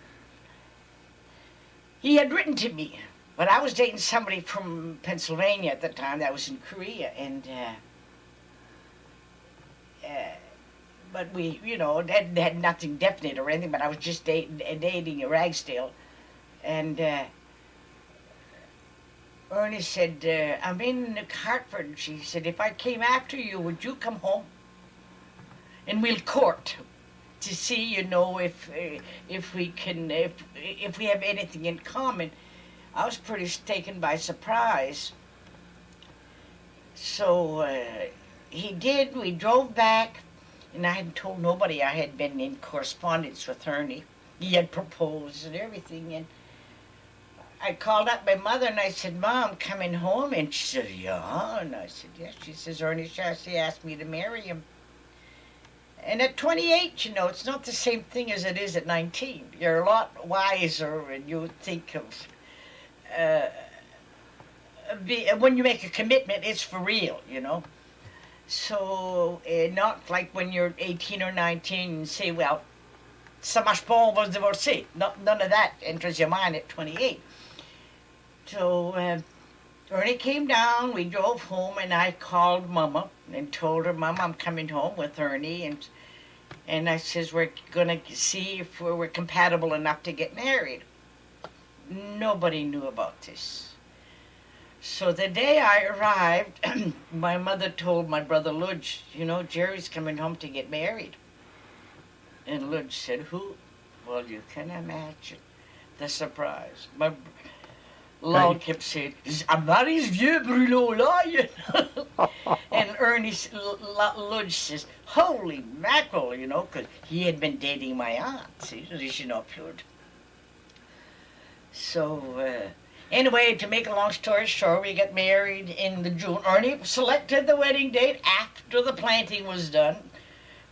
He had written to me, but I was dating somebody from Pennsylvania at the time that was in Korea, and but we, had nothing definite or anything, but I was just dating a Ragsdale. And Ernie said, I'm in Hartford. She said, if I came after you, would you come home? And we'll court to see, if we have anything in common. I was pretty taken by surprise. So he did. We drove back. And I hadn't told nobody I had been in correspondence with Ernie. He had proposed and everything. And I called up my mother and I said, Mom, coming home? And she said, yeah. And I said, yes. She says, Ernie Chasse asked me to marry him. And at 28, it's not the same thing as it is at 19. You're a lot wiser and you think of... when you make a commitment, it's for real, So, not like when you're 18 or 19 and say, well, ça marche pas, on va se divorcer. None of that enters your mind at 28. So, Ernie came down, we drove home, and I called Mama and told her, Mama, I'm coming home with Ernie, and I says, we're going to see if we're compatible enough to get married. Nobody knew about this. So the day I arrived, my mother told my brother Ludge, Jerry's coming home to get married. And Ludge said, who? Well, you can imagine the surprise. My Lord kept saying, Mary's vieux brûlot là, And Ernie Ludge says, holy mackerel, because he had been dating my aunt, see, So, anyway, to make a long story short, we got married in the June. Ernie selected the wedding date after the planting was done.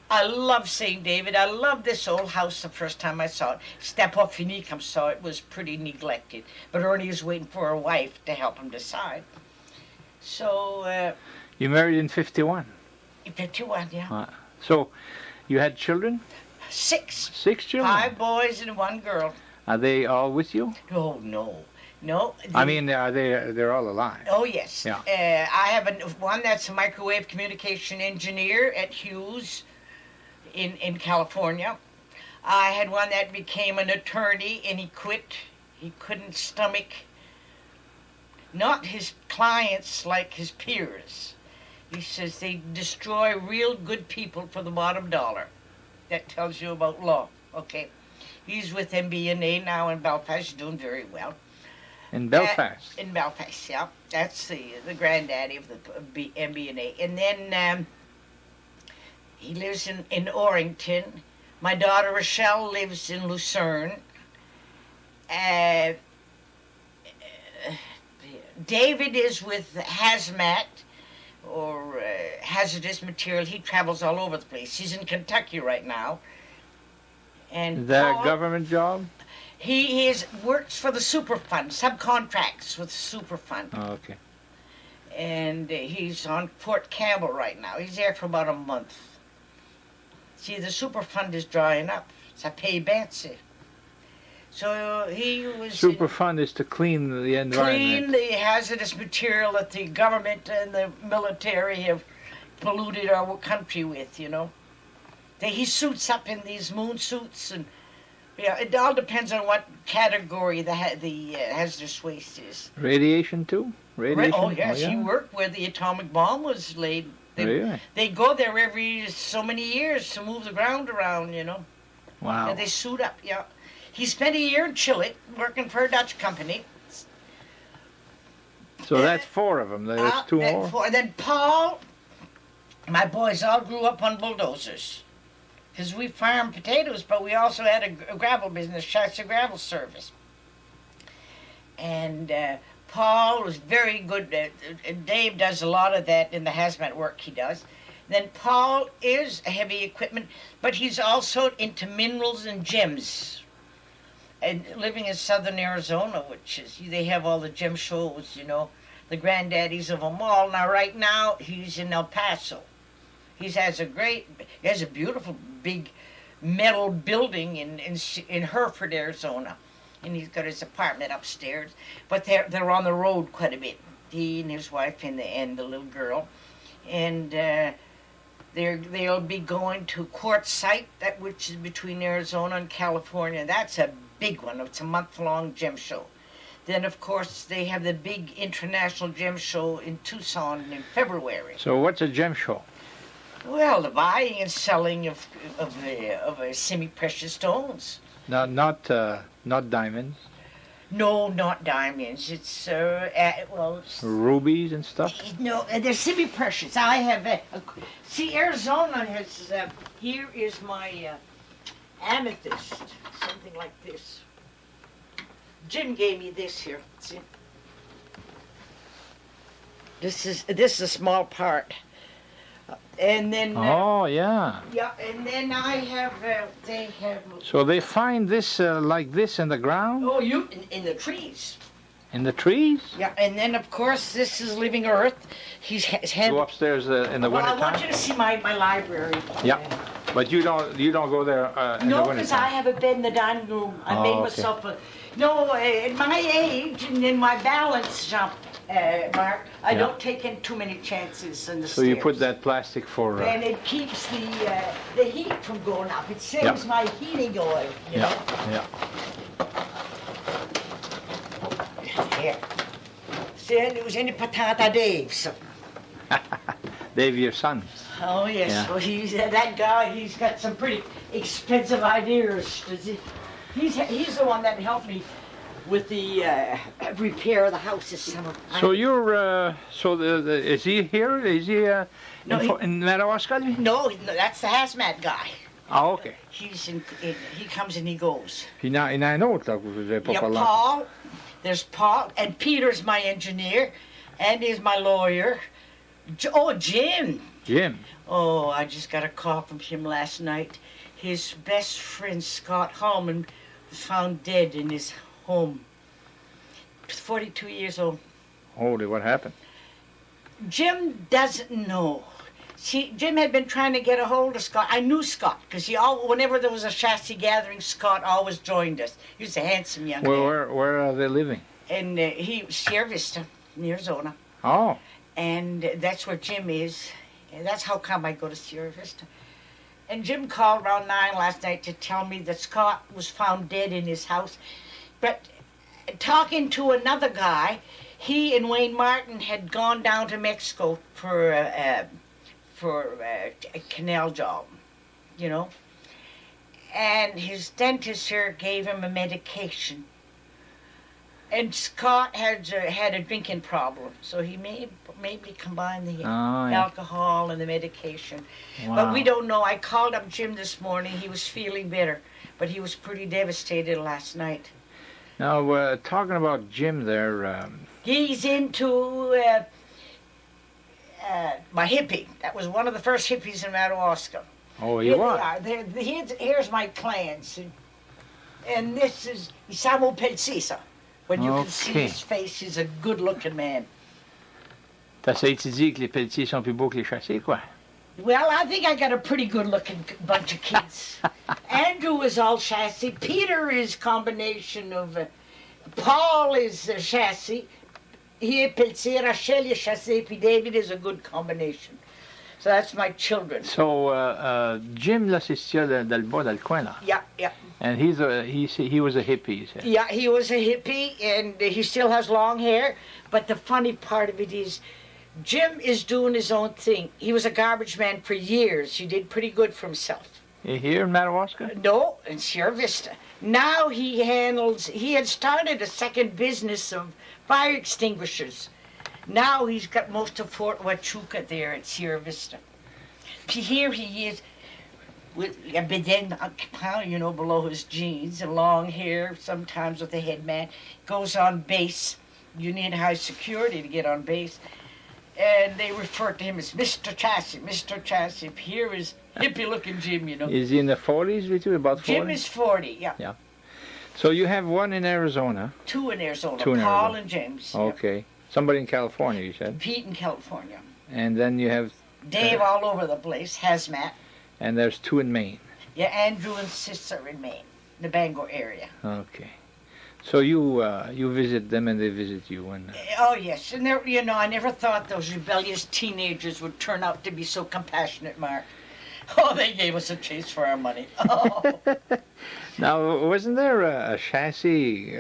I love St. David. I love this old house the first time I saw it. C'était pas fini comme ça. It was pretty neglected. But Ernie was waiting for a wife to help him decide. So... you married in 51? In 51, yeah. So, you had children? 6. 6 children? 5 boys and 1 girl. Are they all with you? Oh, no. No. I mean, they're all alive? Oh, yes. Yeah. I have one that's a microwave communication engineer at Hughes in California. I had one that became an attorney, and he quit. He couldn't stomach not his clients like his peers. He says they destroy real good people for the bottom dollar. That tells you about law, okay? He's with MBNA now in Belfast, doing very well. In Belfast. In Belfast, yeah. That's the granddaddy of the MBNA. And then he lives in Orrington. My daughter Rochelle lives in Lucerne. David is with Hazmat, or hazardous material. He travels all over the place. He's in Kentucky right now. And Is that a government job? He works for the Superfund, subcontracts with Superfund. Oh, okay. And he's on Fort Campbell right now. He's there for about a month. See, the Superfund is drying up. It's a pay Betsy. So he was... Superfund is to clean the environment. Clean the hazardous material that the government and the military have polluted our country with, you know. He suits up in these moon suits, and yeah, it all depends on what category the hazardous waste is. Radiation too? Radiation? Oh yes, yeah. he worked where the atomic bomb was laid. Really? They go there every so many years to move the ground around, you know. Wow. And they suit up, yeah. He spent a year in Chile working for a Dutch company. So that's 4 of them. There's 2 more? And then Paul, my boys all grew up on bulldozers. Because we farmed potatoes, but we also had a gravel business, Chasse Gravel Service. And Paul was very good. Dave does a lot of that in the hazmat work he does. Then Paul is a heavy equipment, but he's also into minerals and gems. And living in southern Arizona, which is, they have all the gem shows, you know, the granddaddies of them all. Now, right now, he's in El Paso. He has a beautiful big metal building in Hereford, Arizona, and he's got his apartment upstairs. But they're on the road quite a bit. He and his wife and the little girl, and they'll be going to Quartzsite, which is between Arizona and California. That's a big one. It's a month-long gem show. Then, of course, they have the big international gem show in Tucson in February. So what's a gem show? Well, the buying and selling of semi-precious stones. Not diamonds. No, not diamonds. It's rubies and stuff. No, they're semi-precious. I have see, Arizona has. Here is my amethyst, something like this. Jim gave me this here. See, this is a small part. And then oh yeah. Yeah, and then I have they have. So they find this like this in the ground? Oh, in the trees. In the trees? Yeah, and then of course this is living earth. He's had. Go upstairs in the winter I want you to see my library. Yeah, but you don't go there in the No, winter because time. I have a bed in the dining room. I made myself a. No, at my age and in my balance jump. Mark, I don't take in too many chances in the So stairs. you put that plastic for... and it keeps the heat from going up. It saves my heating oil, you know. Yeah. Here. See, it was in the patata Dave. So. Dave, your son. Oh, yes. Yeah. Well, that guy, he's got some pretty expensive ideas. He's the one that helped me with the repair of the house this summer. So you're, is he here? Is he in Madawaska? No, that's the hazmat guy. Ah, okay. He comes and he goes. Paul. There's Paul, and Peter's my engineer, and he's my lawyer. Jim. Jim. Oh, I just got a call from him last night. His best friend, Scott Hallman, was found dead in his home. 42 years old. Holy, what happened? Jim doesn't know. See, Jim had been trying to get a hold of Scott. I knew Scott, because whenever there was a chassis gathering, Scott always joined us. He was a handsome young man. Where are they living? And he was Sierra Vista, in Arizona. Oh. And that's where Jim is. And that's how come I go to Sierra Vista. And Jim called around 9 last night to tell me that Scott was found dead in his house. But talking to another guy, he and Wayne Martin had gone down to Mexico for a canal job, you know. And his dentist here gave him a medication. And Scott had a drinking problem, so he maybe combined the alcohol and the medication. Wow. But we don't know. I called up Jim this morning. He was feeling better, but he was pretty devastated last night. Now, talking about Jim there... He's into my hippie. That was one of the first hippies in Madawaska. Oh, he Here was? they are. Here's my clans. And this is Isamo Pelsisa. When you can see his face, he's a good-looking man. T'essayes de dire que les Pelletiers sont plus beaux que les Chassés, quoi? Well, I think I got a pretty good-looking bunch of kids. Andrew is all Chasse. Peter is combination of... Paul is Chasse. He is Pelletier. Rachel is Chasse. Puis David is a good combination. So that's my children. So, Jim, là, c'est ça, dans le bas, dans le coin, là? Yeah, yeah. And he was a hippie, you said? Yeah, he was a hippie, and he still has long hair. But the funny part of it is, Jim is doing his own thing. He was a garbage man for years. He did pretty good for himself. Here in Madawaska? No, in Sierra Vista. Now he had started a second business of fire extinguishers. Now he's got most of Fort Huachuca there at Sierra Vista. Here he is with a bedaine, you know, below his jeans, and long hair, sometimes with a headman. Goes on base. You need high security to get on base. And they refer to him as Mr. Chasse, Mr. Chasse. Here is hippie-looking Jim, you know. Is he in the 40s with you, about 40? Jim is 40, yeah. Yeah. So you have one in Arizona. Two in Arizona, Two in Paul Arizona. and James. Okay. Yep. Somebody in California, you said? Pete in California. And then you have... Dave all over the place, hazmat. And there's two in Maine. Yeah, Andrew and Sis are in Maine, the Bangor area. Okay. So you visit them and they visit you. And Oh, yes. And, you know, I never thought those rebellious teenagers would turn out to be so compassionate, Mark. Oh, they gave us a chase for our money. Oh. Now, wasn't there a chassis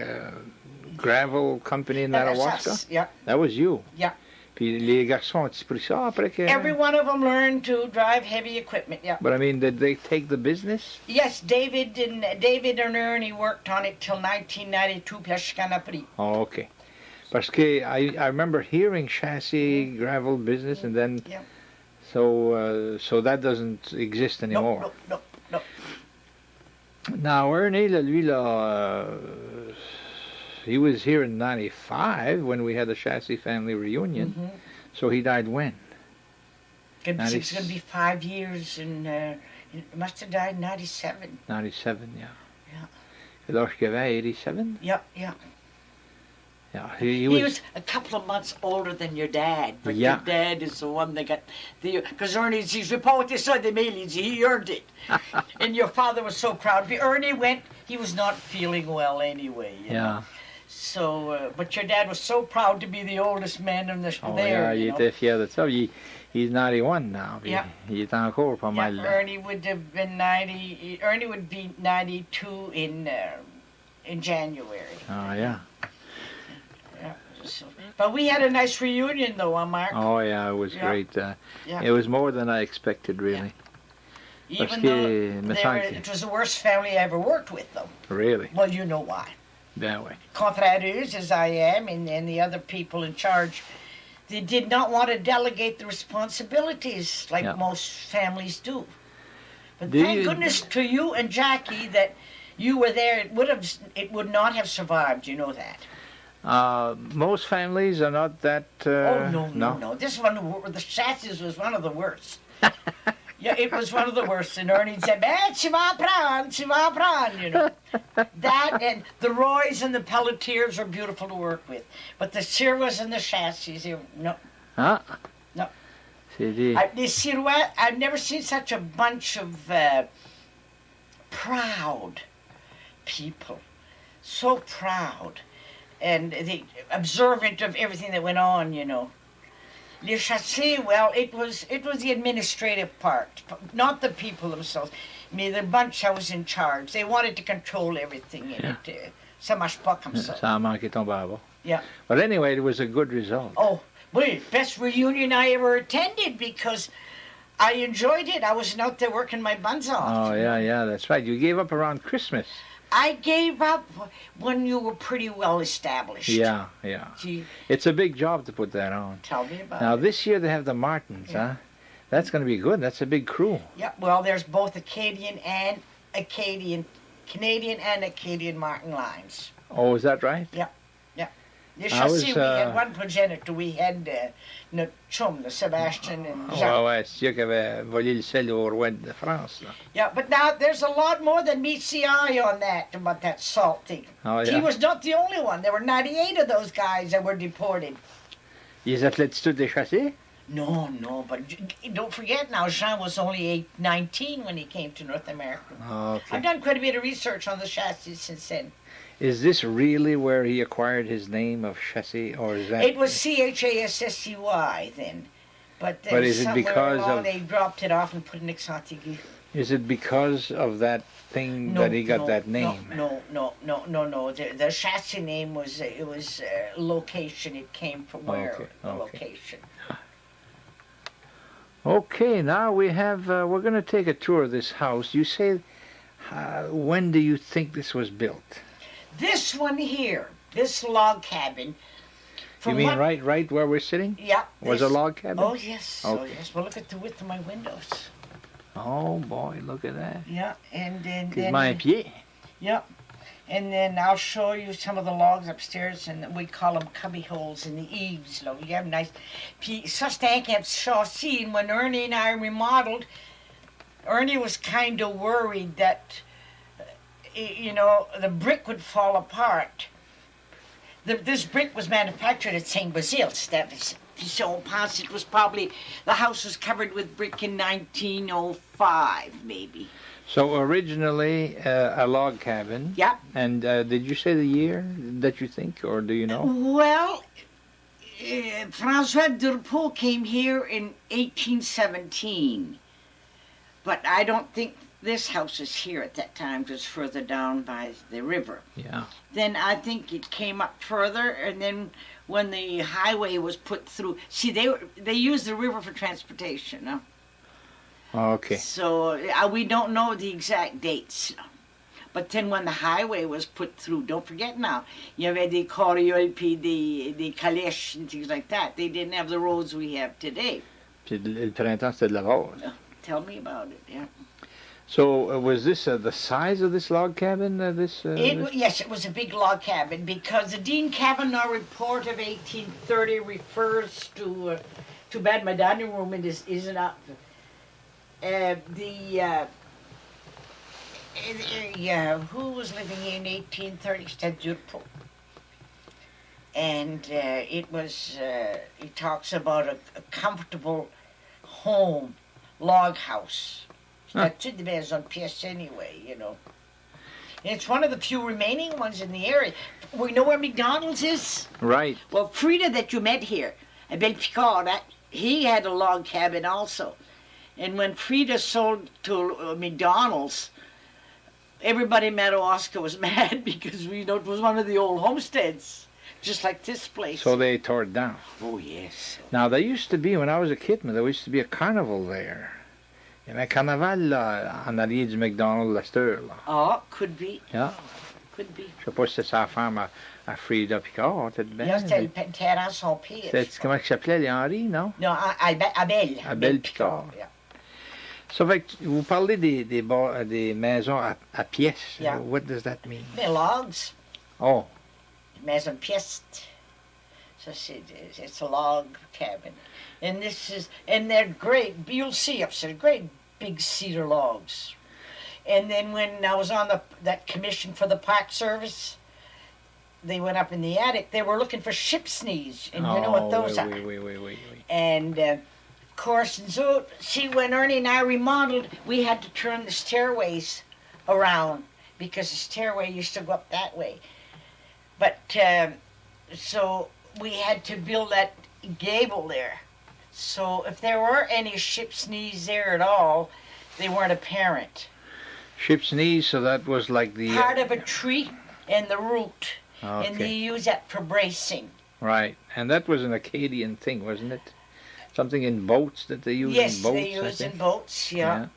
gravel company in Madawaska? Yeah. That was you. Yeah. Puis les garçons ont-ils pris ça après que... Every one of them learned to drive heavy equipment, yeah. But I mean, did they take the business? Yes, David and Ernie worked on it till 1992, puis la chicane a pris. Oh, okay. Parce que I remember hearing chassis gravel business, and then... Yeah. So that doesn't exist anymore. No. Now, Ernie, lui, là, he was here in 95 when we had the Chasse family reunion. Mm-hmm. So he died when? It's going to be 5 years, and he must have died in 97. 97, yeah. Yeah. Lorsqu'il avait 87? Yeah. Yeah, he was a couple of months older than your dad, but Yeah. your dad is the one that got the... Because Ernie, he's reported ça de mail, he earned it. And your father was so proud. Ernie went, he was not feeling well anyway. You know? So, but your dad was so proud to be the oldest man in the there. Il était fier de ça. He's 91 now. Yeah. Il est encore pas mal. Ernie would have been 90. Ernie would be 92 in January. Oh, yeah. So, but we had a nice reunion, though, Mark. Oh, yeah, it was great. It was more than I expected, really. Even though it was the worst family I ever worked with, though. Really? Well, you know why. That way. Contrarieux, as I am, and the other people in charge, they did not want to delegate the responsibilities like most families do. But thank goodness to you and Jackie that you were there. It would not have survived. You know that. Most families are not that... No. This one, the Chasses was one of the worst. Yeah, it was one of the worst. And Ernie said, tu vas prendre, you know. That and the Roys and the Pelletiers are beautiful to work with. But the Sirois and the Chasses, no. Huh? No. The Sirois, I've never seen such a bunch of proud people. So proud. And observant of everything that went on, you know. Les Chassés, well, it was the administrative part, not the people themselves. I mean, the bunch I was in charge. They wanted to control everything in it. Ça marche pas comme ça. Ça a manqué ton baba. Yeah. But anyway, it was a good result. Oh, well, best reunion I ever attended because I enjoyed it. I was out there working my buns off. Oh, yeah, that's right. You gave up around Christmas. I gave up when you were pretty well established. Yeah, yeah. Gee, It's a big job to put that on. tell me about Now, it. this year they have the Martins, Yeah. huh? That's going to be good. That's a big crew. Yeah, well, there's both Canadian and Acadian Martin lines. Oh, is that right? The I chassis, was, we had one progenitor. We had notre chum, the Sebastian and Jacques. Ouais, ouais, c'est sûr qu'il avait volé le sel au roi de France. Là. Yeah, but now there's a lot more than meets the eye on that, about that salt thing. Oh, He yeah. was not the only one. There were 98 of those guys that were deported. Les athlètes tous déchassés? No, but don't forget now, Jean was only 19 when he came to North America. Oh, okay. I've done quite a bit of research on the chassis since then. Is this really where he acquired his name of Chasse, or is that? It was Chassey then. But then But is it somewhere because along of- they dropped it off and put an Exotic. Is it because of that thing that he got that name? No. The chassis name was location. It came from where Okay, the okay. location. Okay, now we have. We're going to take a tour of this house. You say, when do you think this was built? This one here, this log cabin. You from mean what- right where we're sitting? Yeah. Was a this- log cabin? Oh yes. Oh Okay. yes. Well, look at the width of my windows. Oh boy, look at that. Yeah, and then. Quasiment un pied. Yep. And then I'll show you some of the logs upstairs, and we call them cubby holes in the eaves. Là. We have nice. Puis ça c'était un chassis, and when Ernie and I remodeled, Ernie was kind of worried that, the brick would fall apart. This brick was manufactured at St. Basil's. That was. So it was probably, the house was covered with brick in 1905, maybe. So originally a log cabin. Yep. And did you say the year that you think, or do you know? Well, Francois Durpeau came here in 1817, but I don't think this house is here at that time. It was further down by the river. Yeah. Then I think it came up further, and then when the highway was put through, see, they used the river for transportation, no? Okay. So we don't know the exact dates. But then when the highway was put through, don't forget now, you had the carrioles, the calèches and things like that. They didn't have the roads we have today. Puis le printemps c'était de la rose. Tell me about it, yeah. So was this the size of this log cabin? Yes, it was a big log cabin because the Dean Kavanaugh report of 1830 refers to. Too bad my dining room isn't up. Who was living here in 1830? C'était Durpeau. And it was. He talks about a comfortable home, log house. That's the maison pièce anyway, And it's one of the few remaining ones in the area. We know where McDonald's is? Right. Well, Frida that you met here, Abel Picard, he had a log cabin also. And when Frida sold to McDonald's, everybody in Madawaska was mad because it was one of the old homesteads, just like this place. So they tore it down. Oh, yes. Now there used to be, when I was a kid, there used to be a carnival there. Il y avait un carnaval là, en arrière du McDonald's Lester. Là. Oh, could be. Yeah. Could be. Je sais pas si c'est sa femme à Frida Picard. Yes, c'était le terrain son pire. Comment il s'appelait, les Henri, non? Non, Abel. Abel Picard. Yeah. So, fait que vous parlez des maisons à pièces. Yeah. What does that mean? The logs. Oh, Maison pièce. So it's a log cabin. And they're great, you'll see upstairs, great big cedar logs. And then when I was on that commission for the Park Service, they went up in the attic, they were looking for ship's knees, and you know what those are. Oui. And of course, and so, see, when Ernie and I remodeled, we had to turn the stairways around, because the stairway used to go up that way. But, so we had to build that gable there. So if there were any ship's knees there at all, they weren't apparent. Ship's knees, so that was like the... Part of a tree and the root. Okay. And they use that for bracing. Right, and that was an Acadian thing, wasn't it? Something in boats that they use Yes, in boats, they use in boats, yeah.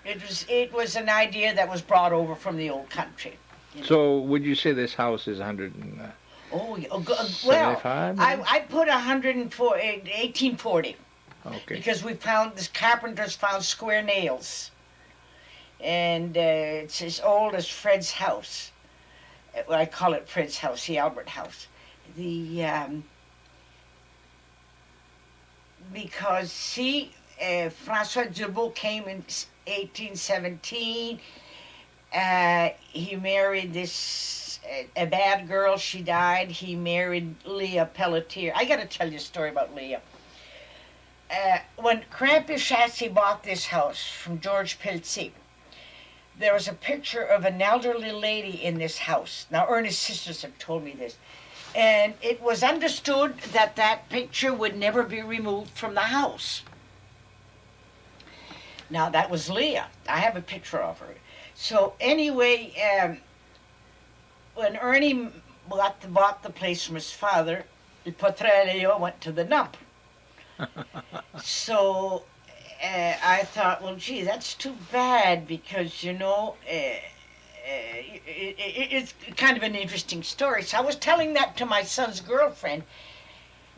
It was an idea that was brought over from the old country. You know. So would you say this house is 100 and, Oh, well, 75? I put 1840 Okay. because we found, this carpenters found square nails. And it's as old as Fred's house. Well, I call it Fred's house, the Albert house. Because, see, Francois Dubois came in 1817. He married this, a bad girl, she died. He married Leah Pelletier. I got to tell you a story about Leah. When Marc Chasse bought this house from George Pelletier, there was a picture of an elderly lady in this house. Now, Ernie's sisters have told me this. And it was understood that that picture would never be removed from the house. Now, that was Leah. I have a picture of her. So, anyway, when Ernie bought the place from his father, Il Potrello went to the dump. So, I thought, well, gee, that's too bad because, you know, it's kind of an interesting story. So I was telling that to my son's girlfriend,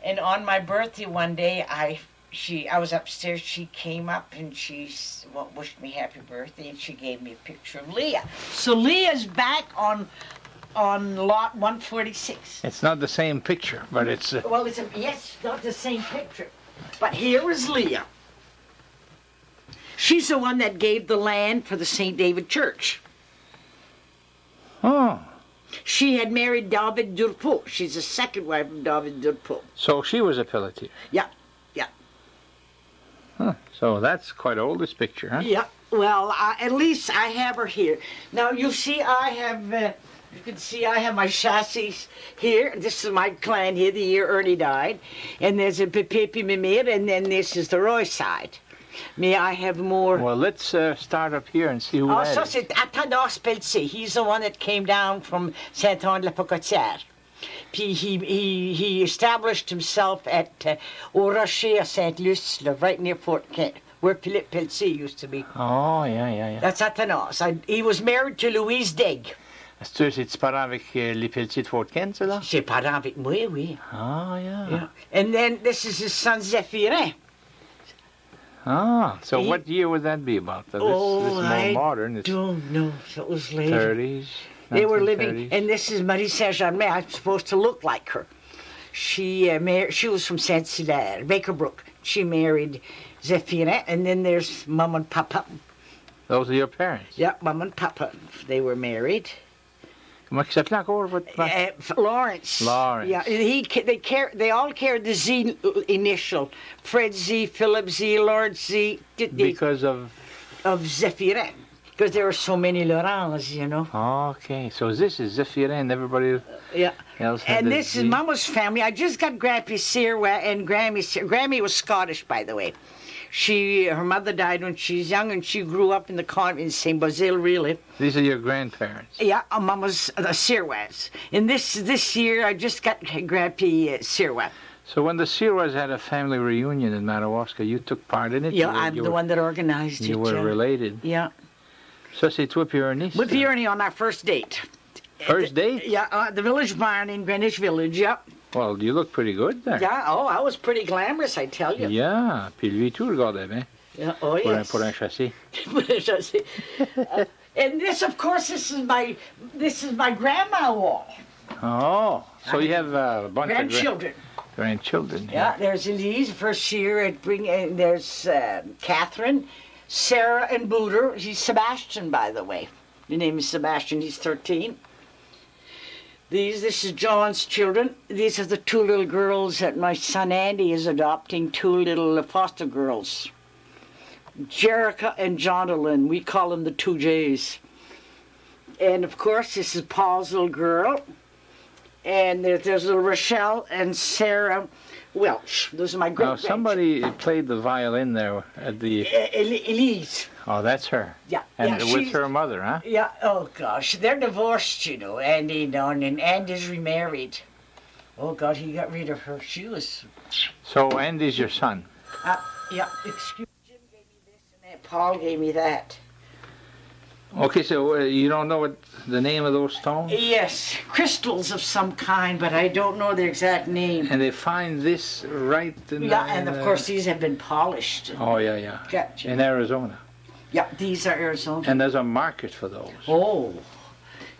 and on my birthday one day, I was upstairs. She came up and she wished me happy birthday, and she gave me a picture of Leah. So Leah's back on lot 146. It's not the same picture, but it's... Well, yes, not the same picture, but here is Leah. She's the one that gave the land for the St. David Church. Oh. She had married David Durpo. She's the second wife of David Durpo. So she was a Pelletier. Yeah, yeah. Huh. So that's quite old, this picture, huh? Yeah, well, at least I have her here. Now, you see, I have, you can see I have my chassis here. This is my clan here, the year Ernie died. And there's a Pepe Mimir, and then this is the Roy side. May I have more? Well, let's start up here and see who Oh, had so it. c'est Athanas Pelletier. He's the one that came down from Saint-Anne-de-la-Pocotière. Puis he established himself at Au Rocher à Saint-Luce, right near Fort Kent, where Philippe Pelletier used to be. Oh, yeah. That's Athanas. He was married to Louise Degg. C'est parent avec les Pelletier de Fort Kent, ça, là? C'est parent avec moi, oui. Oh, yeah. Yeah. And then this is his son Zéphirin. Ah, so what year would that be about? This more modern. It's Don't know. It was later. 30s. They were living, 1930s. and this is Marie Saint-Germain. I'm supposed to look like her. She was from Saint-Hilaire, Baker Brook. She married Zéphirin, and then there's Mum and Papa. Those are your parents? Yeah, Mum and Papa. They were married. Comment il s'appelait encore? Lawrence. Lawrence. Yeah, they all carried the Z initial. Fred Z, Philip Z, Lawrence Z. Because of Zéphirin. Because there were so many Laurents, you know. Okay, so this is Zéphirin and everybody else had And the this Z. is Mama's family. I just got Grampy Sirwa and Grammy. Grammy was Scottish, by the way. Her mother died when she was young, and she grew up in the convent in St. Basile, really. These are your grandparents? Yeah, Mama's Sirwas. And this year, I just got Grampy Sirwa. So when the Sirois had a family reunion in Madawaska, you took part in it? Yeah, I'm the one that organized it. You were related? Yeah. Ça, c'est toi puis Ernie? With Ernie on our first date. First date? Yeah, the village barn in Greenwich Village, yeah. Well, you look pretty good there. Yeah, I was pretty glamorous, I tell you. Yeah, puis lui tout regardait bien. Yeah, oh yes. Pour un chassé. And this, of course, this is my grandma wall. Oh, so you have a bunch grandchildren. of grandchildren. Yeah, there's Elise, first year there's Catherine, Sarah, and Booter. He's Sebastian, by the way. The name is Sebastian. He's 13. This is John's children. These are the two little girls that my son Andy is adopting, two little foster girls. Jerica and Jonathan. We call them the two J's. And, of course, this is Paul's little girl. And there's little Rochelle and Sarah Welch. Those are my great. Now, somebody played the violin there at the... Elise. Oh, that's her. Yeah. And yeah, with her mother, huh? Yeah, oh gosh. They're divorced, you know, Andy and Don, and Andy's remarried. Oh God, he got rid of her. She was... So Andy's your son? Yeah, excuse me. Jim gave me this and that. Paul gave me that. Okay, so you don't know what the name of those stones? Yes, crystals of some kind, but I don't know the exact name. And they find this right in Yeah, the, and of course these have been polished. Oh, yeah. Gotcha. In Arizona. Yeah, these are Arizona. And there's a market for those. Oh,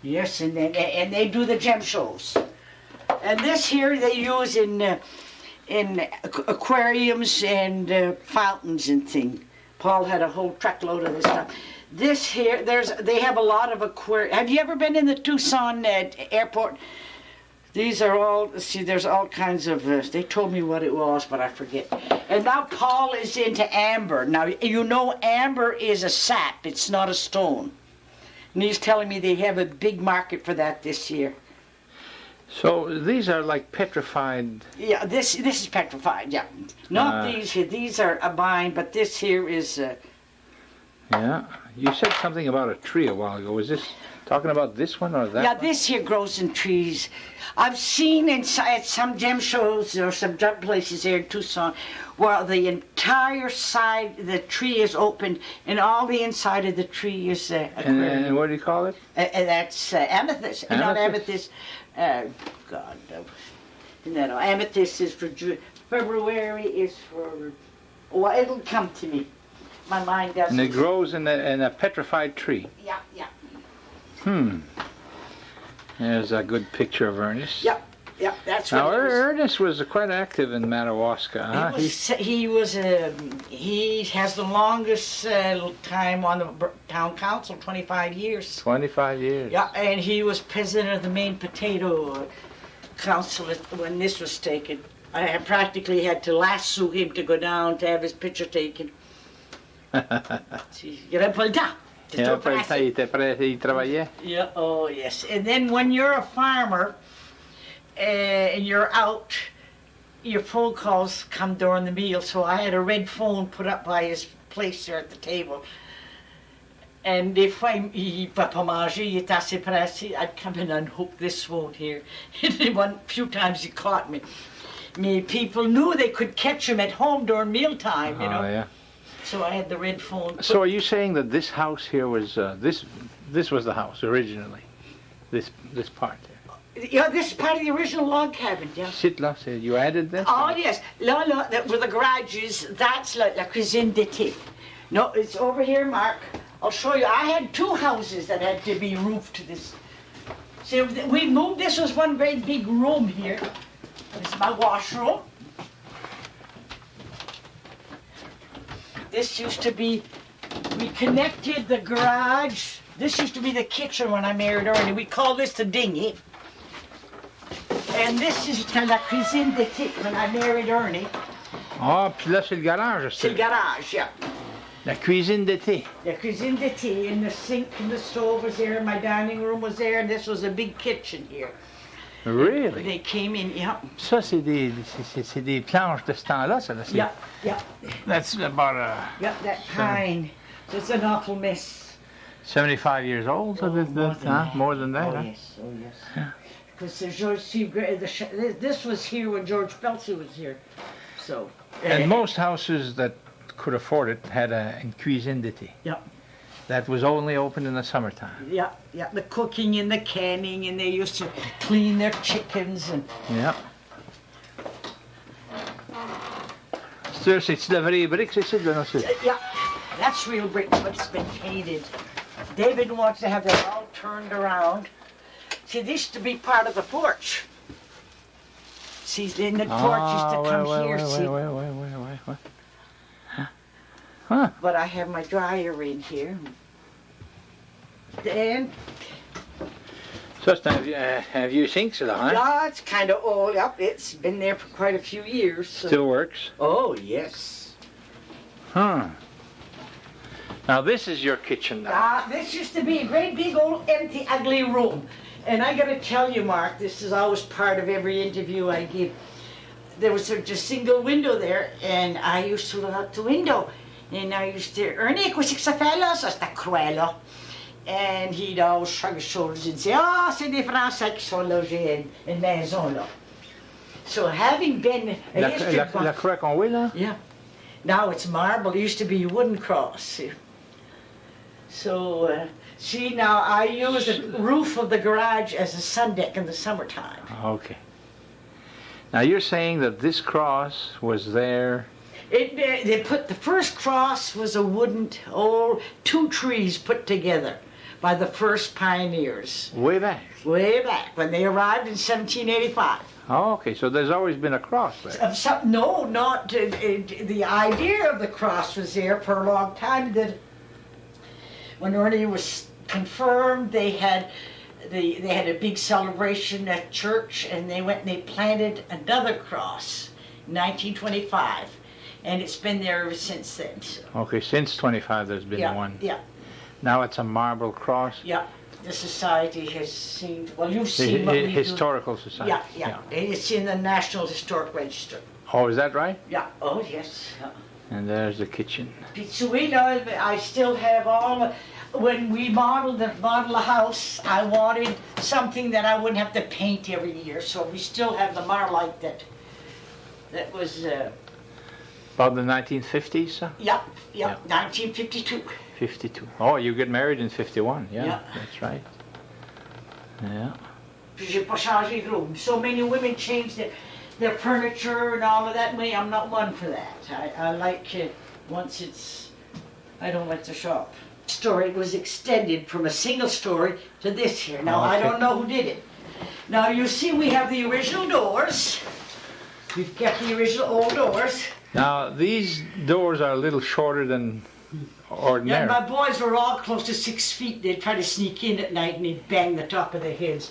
yes, and they do the gem shows. And this here they use in aquariums and fountains and things. Paul had a whole truckload of this stuff. This here, they have a lot of aquariums. Have you ever been in the Tucson airport? These are all, see, there's all kinds of, they told me what it was, but I forget. And now Paul is into amber. Now, you know amber is a sap, it's not a stone. And he's telling me they have a big market for that this year. So these are like petrified. Yeah, this is petrified, yeah. Not these here, these are a bind, but this here is... Yeah, you said something about a tree a while ago. Was this talking about this one or that Yeah, one? this here grows in trees. I've seen at some gem shows or some gem places here in Tucson where the entire side, the tree is open and all the inside of the tree is aquarium. And what do you call it? That's amethyst. Not amethyst. God, no. Amethyst is for June. February is for... Well, it'll come to me. My mind doesn't... And it grows in a petrified tree. Yeah. There's a good picture of Ernest. Yeah, that's what Now, it was. Ernest was quite active in Madawaska, huh? He has the longest time on the town council, 25 years. 25 years. Yeah, and he was president of the Maine Potato Council when this was taken. I practically had to lasso him to go down to have his picture taken. Il n'y avait pas le temps. Il travaillait. Yeah, oh yes. And then when you're a farmer and you're out, your phone calls come during the meal. So I had a red phone put up by his place there at the table. And if il ne peut pas manger, il est assez pressé, I'd come in and hook this phone here. And one few times he caught me. People knew they could catch him at home during mealtime, you know. Oh, yeah. So I had the red phone. So are you saying that this house here was this was the house originally, this part there? Yeah, this is part of the original log cabin. Yeah. Sit là, you added this? Oh yes, là, that where the garage is. That's la cuisine d'été. No, it's over here, Mark. I'll show you. I had two houses that had to be roofed to this. See, we moved. This was one great big room here. This is my washroom. This used to be, we connected the garage. This used to be the kitchen when I married Ernie. We call this the dinghy. And this is la cuisine d'été when I married Ernie. Ah, puis là c'est le garage. C'est le garage, yeah. La cuisine d'été. La cuisine d'été, and the sink and the stove was there, and my dining room was there, and this was a big kitchen here. Really? They came in, yeah. Ça, c'est des planches de ce temps-là, ça. Yeah. That's about Yeah, that pine. So it's an awful mess. 75 years old, so more than that. Oh, Huh? yes, oh, yes. Because this was here when George Peltzer was here. So. And most houses that could afford it had a cuisine d'été. Yeah. That was only open in the summertime. Yeah, the cooking and the canning, and they used to clean their chickens and. Yeah. C'est la vraie brique, c'est ça, là, c'est. Yeah, that's real brick, but it's been painted. David wants to have that all turned around. See, this used to be part of the porch. See, then the porch used to come here. See. Wait. Huh. But I have my dryer in here. And Ça, c'est un vieux sink, ça, là, hein? yeah, it's kind of old. Yep, it's been there for quite a few years. So. Still works. Oh, yes. Huh. Now, this is your kitchen now. This used to be a great big old empty ugly room. And I got to tell you, Mark, this is always part of every interview I give. There was just a single window there, and I used to look out the window. And I used to, Ernie, qu'est-ce que ça fait là? Ça, c'est cruel, là. And he'd always shrug his shoulders and say, c'est des Français qui sont logés in maison, là. So having been a history buff... La croix qu'on voit, là? Yeah. Now it's marble. It used to be a wooden cross. So See, now I use the roof of the garage as a sun deck in the summertime. Okay. Now you're saying that this cross was there. They put the first cross was a wooden old 2 trees put together by the first pioneers. Way back. Way back when they arrived in 1785. Oh, okay. So there's always been a cross there. No, not the idea of the cross was there for a long time. That when Ernie was confirmed, they had a big celebration at church, and they went and they planted another cross in 1925, and it's been there ever since then. So. Okay, since 25 there's been one. Yeah. Now it's a marble cross. Yeah. The society has seen. Well, you've seen what we Historical Society. Yeah. It's in the National Historic Register. Oh, is that right? Yeah. Oh, yes. And there's the kitchen. Pizzuino, I still have all. When we modeled a house, I wanted something that I wouldn't have to paint every year. So we still have the marlite that was. About the 1950s, sir? Yeah. 1952. 52. Oh, you get married in 51. Yeah. That's right. Yeah. J'ai pas changé gros. So many women change their furniture and all of that. Me, I'm not one for that. I like it once it's. I don't like to shop. Story was extended from a single story to this here. Now I don't know who did it. Now you see, we have the original doors. We've kept the original old doors. Now these doors are a little shorter than ordinary. Yeah, my boys were all close to 6 feet. They'd try to sneak in at night and they'd bang the top of their heads.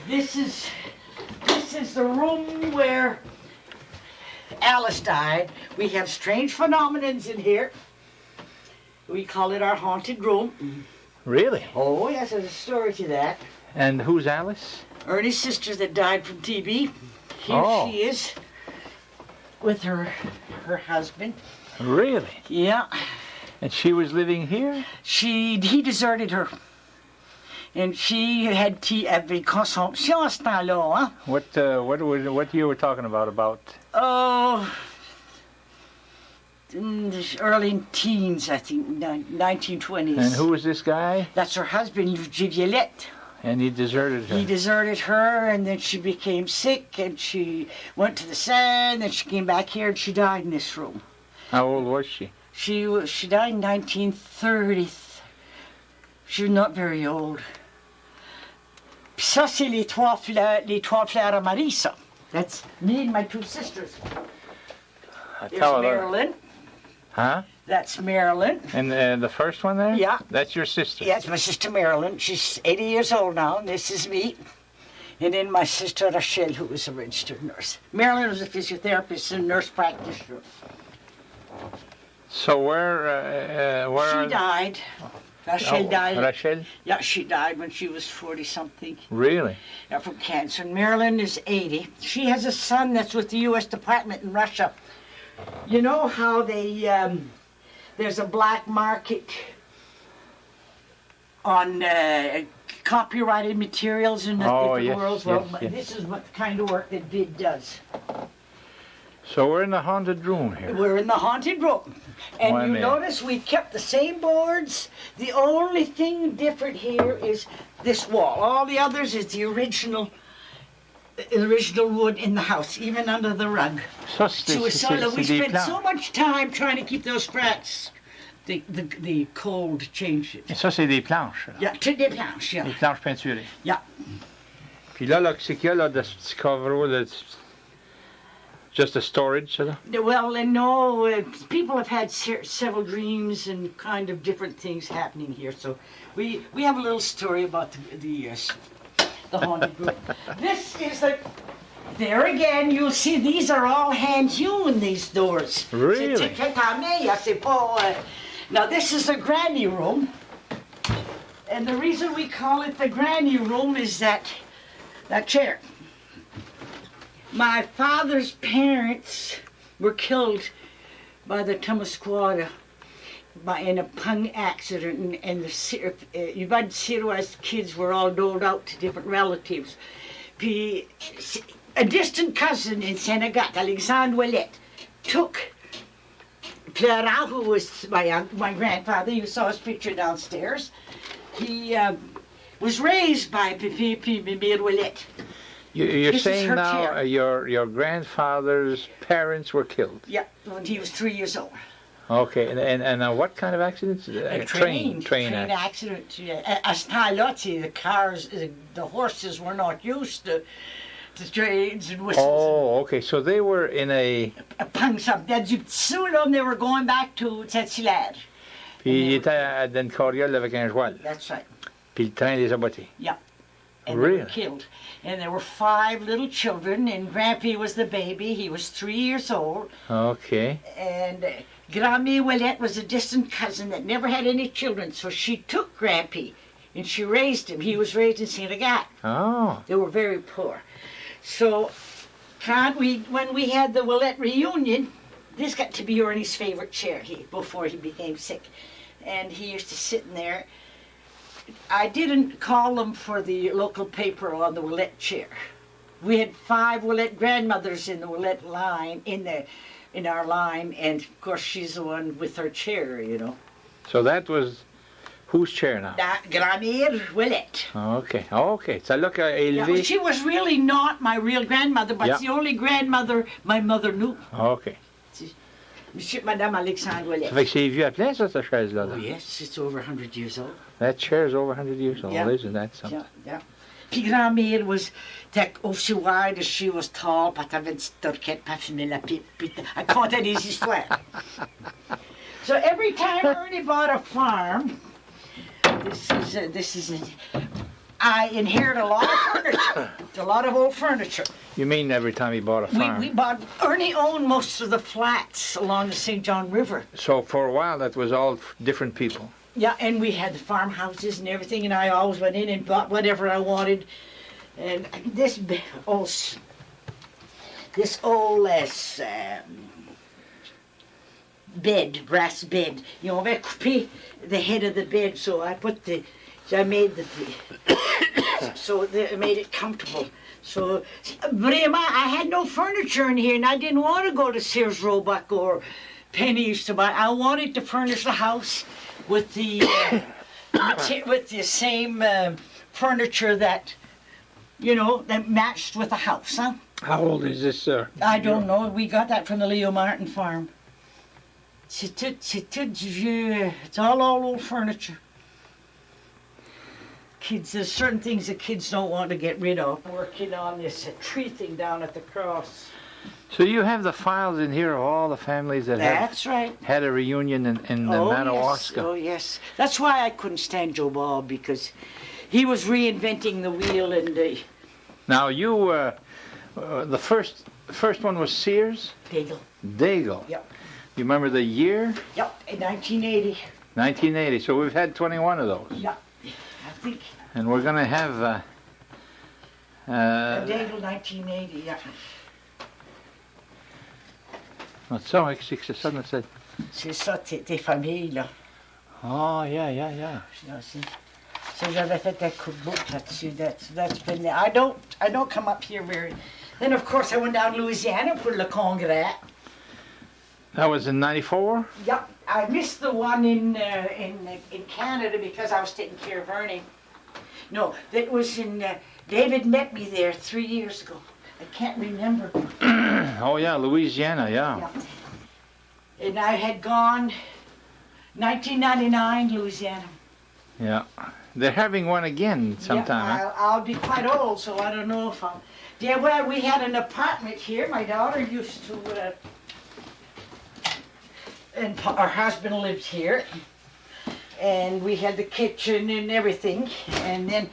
This is the room where Alice died. We have strange phenomenons in here. We call it our haunted room. Really? Oh, yes, there's a story to that. And who's Alice? Ernie's sister that died from TB. Here she is with her husband. Really? Yeah. And she was living here? He deserted her. And she had consumption à ce temps-là, hein? What you were talking about? Oh, in the early teens, I think, 1920s. And who was this guy? That's her husband, Violette. And he deserted her. He deserted her, and then she became sick, and she went to the sand, and she came back here, and she died in this room. How old was she? She died in 1930. She was not very old. Ça, c'est les trois fleurs à Marie, ça. That's me and my 2 sisters. There's Marilyn. Huh? That's Marilyn. And the first one there? Yeah. That's your sister? Yeah, it's my sister Marilyn. She's 80 years old now, and this is me. And then my sister Rachel, who was a registered nurse. Marilyn was a physiotherapist and nurse practitioner. So where She died. Rachel died. Rachel? Yeah, she died when she was 40-something. Really? Yeah, from cancer. And Marilyn is 80. She has a son that's with the U.S. Department in Russia. You know how they there's a black market on copyrighted materials in the world? Well, this is what the kind of work that Vid does. So we're in the haunted room here. We're in the haunted room. And notice we kept the same boards. The only thing different here is this wall. All the others is the original wood in the house, even under the rug. We spent so much time trying to keep those cracks. The cold changed it. Et ça, c'est des planches. Yeah, des planches, yeah. Des planches peinturées. Yeah. Puis là, c'est qu'il y a là, de ce petit cover, just a storage, ça? Well, no, people have had several dreams and kind of different things happening here. So we have a little story about the haunted room. This is there again, you'll see these are all hand-hewn, these doors. Really? Now this is the granny room. And the reason we call it the granny room is that chair. My father's parents were killed by the Tamasquada in a pung accident, and the Yuvad Sirois kids were all doled out to different relatives. A distant cousin in Senegal, Alexandre Ouellet, took Clara, who was my grandfather, you saw his picture downstairs, he was raised by Pipi Mimir Willett. You're This is saying her now chair. your grandfather's parents were killed. Yeah, when he was 3 years old. Okay, and what kind of accidents? A Train train accident. accident. Yeah. As Lotti, the cars, the horses were not used to trains and whistles. Oh, okay. So they were in a. Soon they were going back to Tsetsilad. Puis il était dans une carriole avec un joual. That's right. Puis le train les a bottés. And they Really? were killed. And there were 5 little children, and Grampy was the baby. He was 3 years old. Okay. And Grammy Willette was a distant cousin that never had any children, so she took Grampy and she raised him. He was raised in St. Agathe. Oh. They were very poor. So when we had the Willette reunion, this got to be Ernie's favorite chair before he became sick. And he used to sit in there. I didn't call them for the local paper on the Willette chair. We had 5 Willette grandmothers in the Willette line, in our line, and of course she's the one with her chair, you know. So that was whose chair now? Grammy Willette. Okay. Okay. Ça l'a Yeah, élevé. she was really not my real grandmother, but it's the only grandmother my mother knew. Okay. Madame Alexandre Ça Willette. fait que c'est vieux à plein, ça, cette chaise-là. Oh yes, it's over 100 years old. That chair's over 100 years old, Yeah. isn't that something? Yeah. Puis grand-mère was aussi wide as she was tall, puis t'avais une petite torquette, puis elle fumait la pipe, puis elle contait des histoires. So every time Ernie bought a farm, I inherited a lot of furniture, a lot of old furniture. You mean every time he bought a farm? We bought, Ernie owned most of the flats along the St. John River. So for a while that was all different people. Yeah, and we had the farmhouses and everything, and I always went in and bought whatever I wanted. And this bed, brass bed, you know, I coupé the head of the bed, so I made I made it comfortable. So, vraiment, I had no furniture in here, and I didn't want to go to Sears Roebuck or Penny's to buy. I wanted to furnish the house with the same furniture that, you know, that matched with the house, huh? How old is this, sir? I don't know. We got that from the Leo Martin farm. C'est tout vieux. It's all old furniture. Kids, there's certain things that kids don't want to get rid of. Working on this tree thing down at the cross. So you have the files in here of all the families that That's right. had a reunion in Madawaska. Yes. Oh, yes. That's why I couldn't stand Joe Bob, because he was reinventing the wheel and... Now you, the first one was Sears? Daigle. Daigle. Yep. You remember the year? Yep, in 1980. 1980. So we've had 21 of those. Yep. I think And we're going to have... Daigle 1980, yeah. Ça, c'est ça, on said. C'est ça, tes familles, là. Oh, yeah. So j'avais fait un cookbook là-dessus. That's been there. I don't come up here very... Then, of course, I went down to Louisiana for Le Congrès. That was in 94? Yep. I missed the one in Canada because I was taking care of Ernie. No, that was in... David met me there 3 years ago. I can't remember. Oh, yeah, Louisiana, yeah. And I had gone 1999, Louisiana. Yeah. They're having one again sometime, Yeah, I'll be quite old, so I don't know if I'll... Yeah, well, we had an apartment here. My daughter used to... and our husband lived here. And we had the kitchen and everything. And then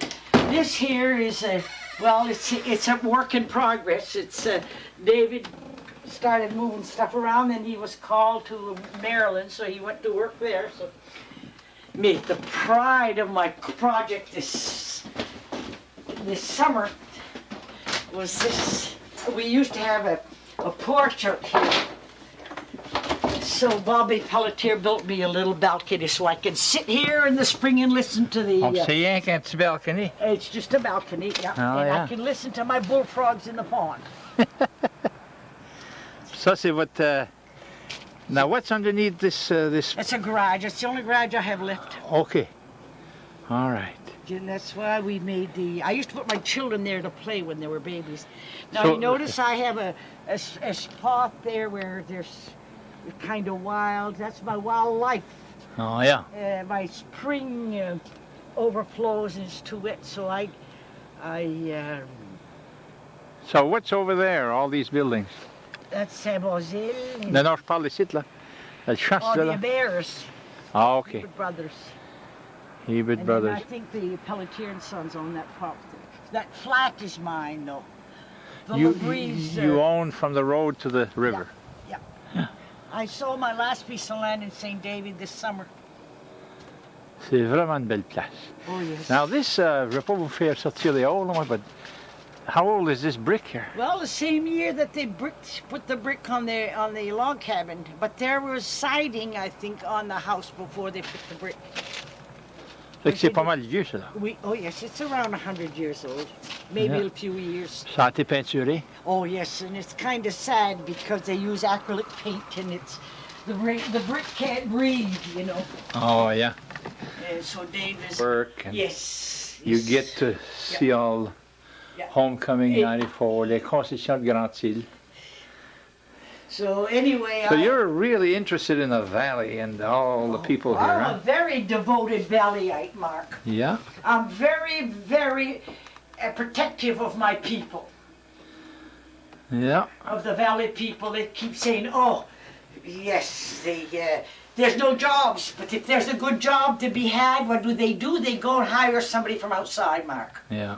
this here is a... Well, it's a work in progress. It's David started moving stuff around, and he was called to Maryland, so he went to work there. So, the pride of my project this summer was this. We used to have a porch out here. So Bobby Pelletier built me a little balcony so I could sit here in the spring and listen to the... c'est rien qu'un petit balcony. It's just a balcony, yeah. Oh, and yeah. I can listen to my bullfrogs in the pond. Ça, c'est votre Now, what's underneath this? It's a garage. It's the only garage I have left. Okay. All right. And that's why we made the... I used to put my children there to play when they were babies. Now, So- you notice I have a spot there where there's kind of wild. That's my wildlife. Oh yeah. My spring overflows and it's too wet, so So what's over there? All these buildings? that's Saint-Basile. Non, non, je parle ici là. Le chasse Oh, the là. Bears. Ah, okay. Brothers. Hebert And Brothers. then I think the Pelletier and Sons own that property. That flat is mine, though. The You Labries, you own from the road to the river. I sold my last piece of land in St. David this summer. C'est vraiment une belle place. Oh, yes. Now this, je vais pas vous faire sortir les hauts, moi, but how old is this brick here? Well, the same year that they put the brick on the log cabin, but there was siding, I think, on the house before they put the brick. Fait que c'est pas mal vieux, ça, là. Oh yes, it's around 100 years old, maybe Yeah. a few years. Ça a été peinturé. Oh yes, and it's kind of sad because they use acrylic paint, and it's the brick can't breathe, you know. Oh, yeah. And so Dave is Work and yes. you yes. get to see all Yeah. Homecoming It- 94, les concessions de Grand-Île. So anyway, So you're really interested in the valley and all the people here, I'm huh? a very devoted Valleyite, Mark. Yeah? I'm very, very protective of my people, Yeah. of the Valley people that keep saying, oh, yes, there's no jobs, but if there's a good job to be had, what do? They go and hire somebody from outside, Mark. Yeah.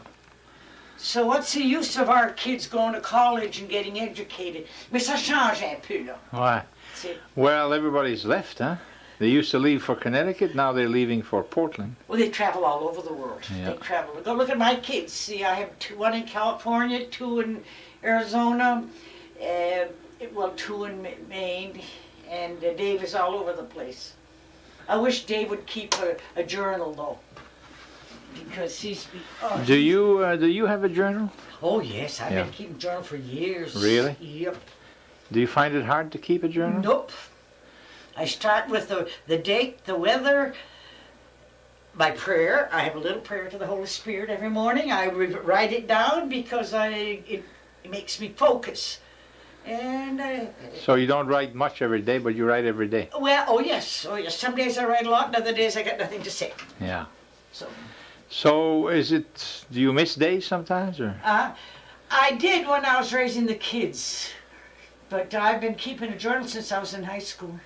So what's the use of our kids going to college and getting educated? Mais ça change un peu, là. Why? C'est- Well, everybody's left, huh? They used to leave for Connecticut, now they're leaving for Portland. Well, they travel all over the world. Yeah. They travel. Go look at my kids. See, I have one in California, two in Arizona, two in Maine, and Dave is all over the place. I wish Dave would keep a journal, though, because he's... Oh, Do you have a journal? Oh, yes, I've Yeah. been keeping journal for years. Really? Yep. Do you find it hard to keep a journal? Nope. I start with the date, the weather, my prayer. I have a little prayer to the Holy Spirit every morning. I write it down because it makes me focus. And So you don't write much every day, but you write every day. oh yes. Some days I write a lot, and other days I got nothing to say. Yeah. So So do you miss days sometimes, or? I did when I was raising the kids, but I've been keeping a journal since I was in high school.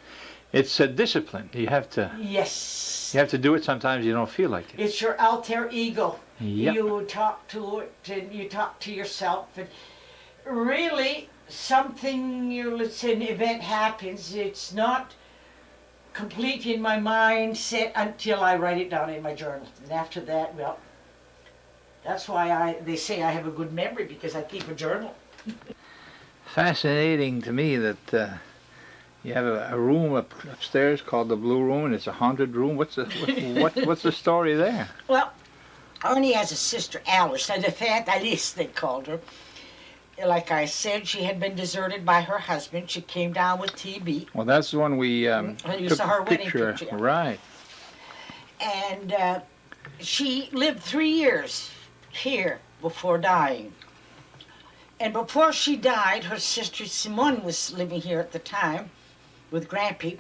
It's a discipline. You have Yes. to do it sometimes you don't feel like it. It's your alter ego. Yep. You talk to it and you talk to yourself, and really let's say an event happens, it's not complete in my mindset until I write it down in my journal. And after that, well, that's why they say I have a good memory, because I keep a journal. Fascinating to me that you have a room upstairs called the Blue Room, and it's a haunted room. What's the story there? Well, Arnie has a sister, Alice, the Fataliste, they called her. Like I said, she had been deserted by her husband. She came down with TB. Well, that's the one we You took saw her a wedding picture. picture, yeah. Right. And she lived 3 years here before dying. And before she died, her sister Simone was living here at the time with Grampy.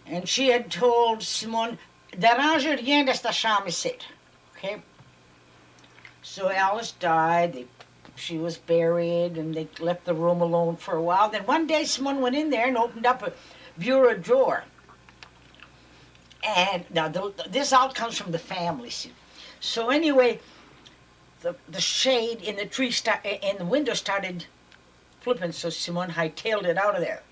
And she had told Simone, "Dérange rien de cette chambre ici." Okay? So Alice died. She was buried, and they left the room alone for a while. Then one day, Simone went in there and opened up a bureau drawer. And now this all comes from the family. See? So anyway, the shade in the tree in the window started flipping. So Simone hightailed it out of there.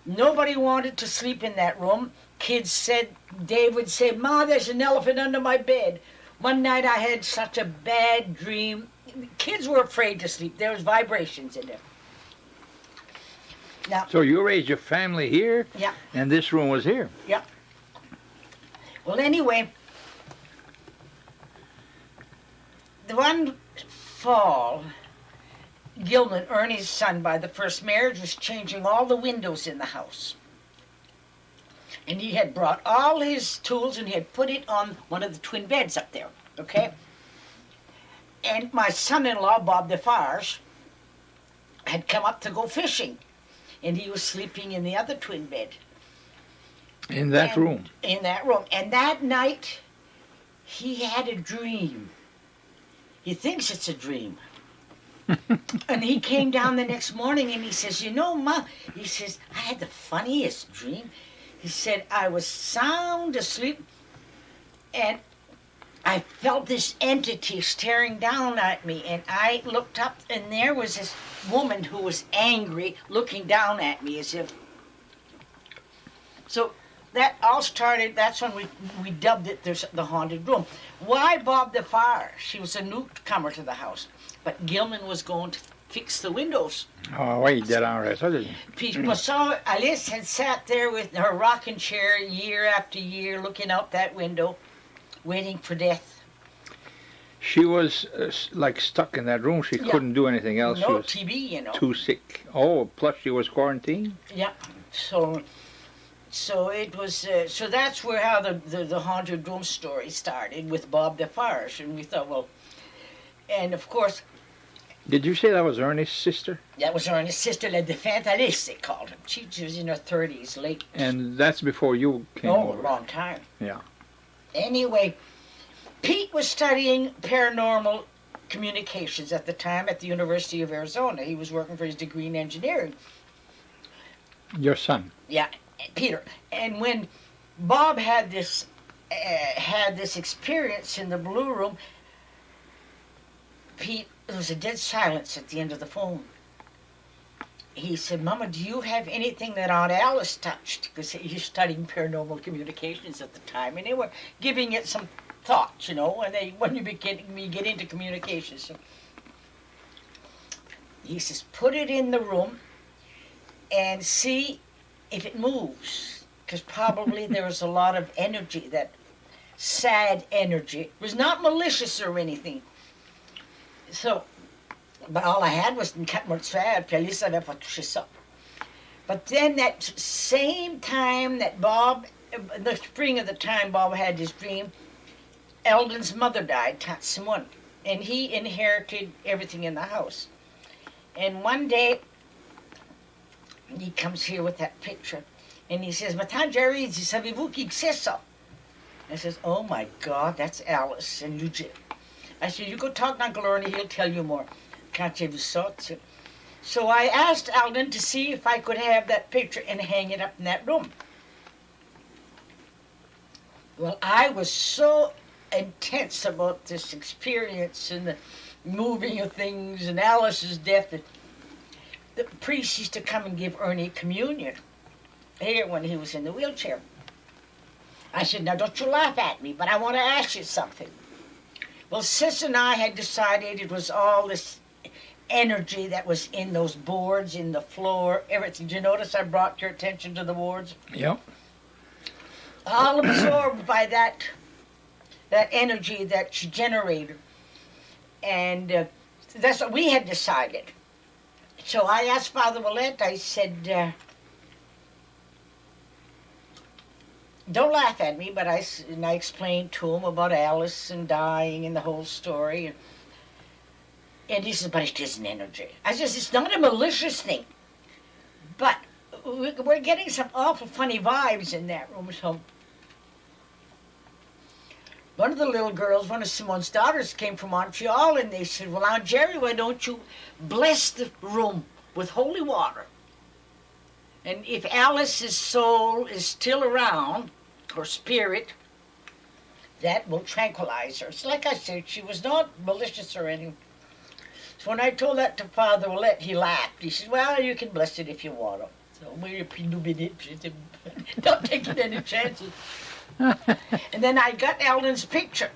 Nobody wanted to sleep in that room. Kids said, Dave would say, "Ma, there's an elephant under my bed." One night I had such a bad dream. Kids were afraid to sleep. There was vibrations in there. Now, So you raised your family here, yeah. and this room was here. Well, anyway, the one fall, Gilman, Ernie's son by the first marriage, was changing all the windows in the house. And he had brought all his tools and he had put it on one of the twin beds up there, okay? And my son-in-law, Bob Defarge, had come up to go fishing. And he was sleeping in the other twin bed. In that room? In that room. And that night, he had a dream. He thinks it's a dream. And he came down the next morning and he says, you know, Mom, he says, I had the funniest dream. He said, I was sound asleep and I felt this entity staring down at me, and I looked up and there was this woman who was angry looking down at me as if... So that all started, that's when we dubbed it the haunted room. Why Bob Defarge? She was a newcomer to the house, but Gilman was going to fix the windows. Oh, wait, did I didn't he? People saw Alice had sat there with her rocking chair year after year looking out that window, waiting for death. She was like stuck in that room. She couldn't do anything else. No she was TV, you know. Too sick. Oh, plus she was quarantined. Yeah. So it was. So that's how the haunted room story started with Bob Defarge, and we thought, well, and of course. Did you say that was Ernest's sister? That was Ernest's sister, La Défunte Alice, they called her. She was in her 30s, late. And that's before you came over. Oh, a long time. Yeah. Anyway, Pete was studying paranormal communications at the time at the University of Arizona. He was working for his degree in engineering. Your son? Yeah, Peter. And when Bob had this experience in the Blue Room, Pete, there was a dead silence at the end of the phone. He said, Mama, do you have anything that Aunt Alice touched? Because he was studying paranormal communications at the time, and they were giving it some thought, you know, and when you get into communications. So he says, put it in the room and see if it moves, because probably there was a lot of energy, that sad energy. It was not malicious or anything. So, but all I had was une atmosphère, puis Alice n'avait pas touché ça. But then that same time that Bob, the spring of the time Bob had his dream, Eldon's mother died, Tante Simone, and he inherited everything in the house. And one day, he comes here with that picture, and he says, Ma tante Geraldine, savez-vous qui c'est ça? I says, oh my God, that's Alice and Eugene. I said, you go talk to Uncle Ernie, he'll tell you more. Quand j'ai vu ça, so I asked Eldon to see if I could have that picture and hang it up in that room. Well, I was so intense about this experience and the moving of things and Alice's death that the priest used to come and give Ernie communion here when he was in the wheelchair. I said, now don't you laugh at me, but I want to ask you something. Well, Sis and I had decided it was all this energy that was in those boards, in the floor, everything. Did you notice I brought your attention to the boards? Yep. All absorbed by that energy that she generated. And that's what we had decided. So I asked Father Willette, I said, don't laugh at me, but I explained to him about Alice and dying and the whole story. And he says, but it isn't energy. I says, it's not a malicious thing. But we're getting some awful funny vibes in that room. So one of the little girls, one of Simone's daughters, came from Montreal, and they said, well, Aunt Jerry, why don't you bless the room with holy water? And if Alice's soul is still around, her spirit, that will tranquilize her. It's like I said, she was not malicious or anything. So when I told that to Father Willette, he laughed. He said, well, you can bless it if you want to. So don't take any chances. And then I got Eldon's picture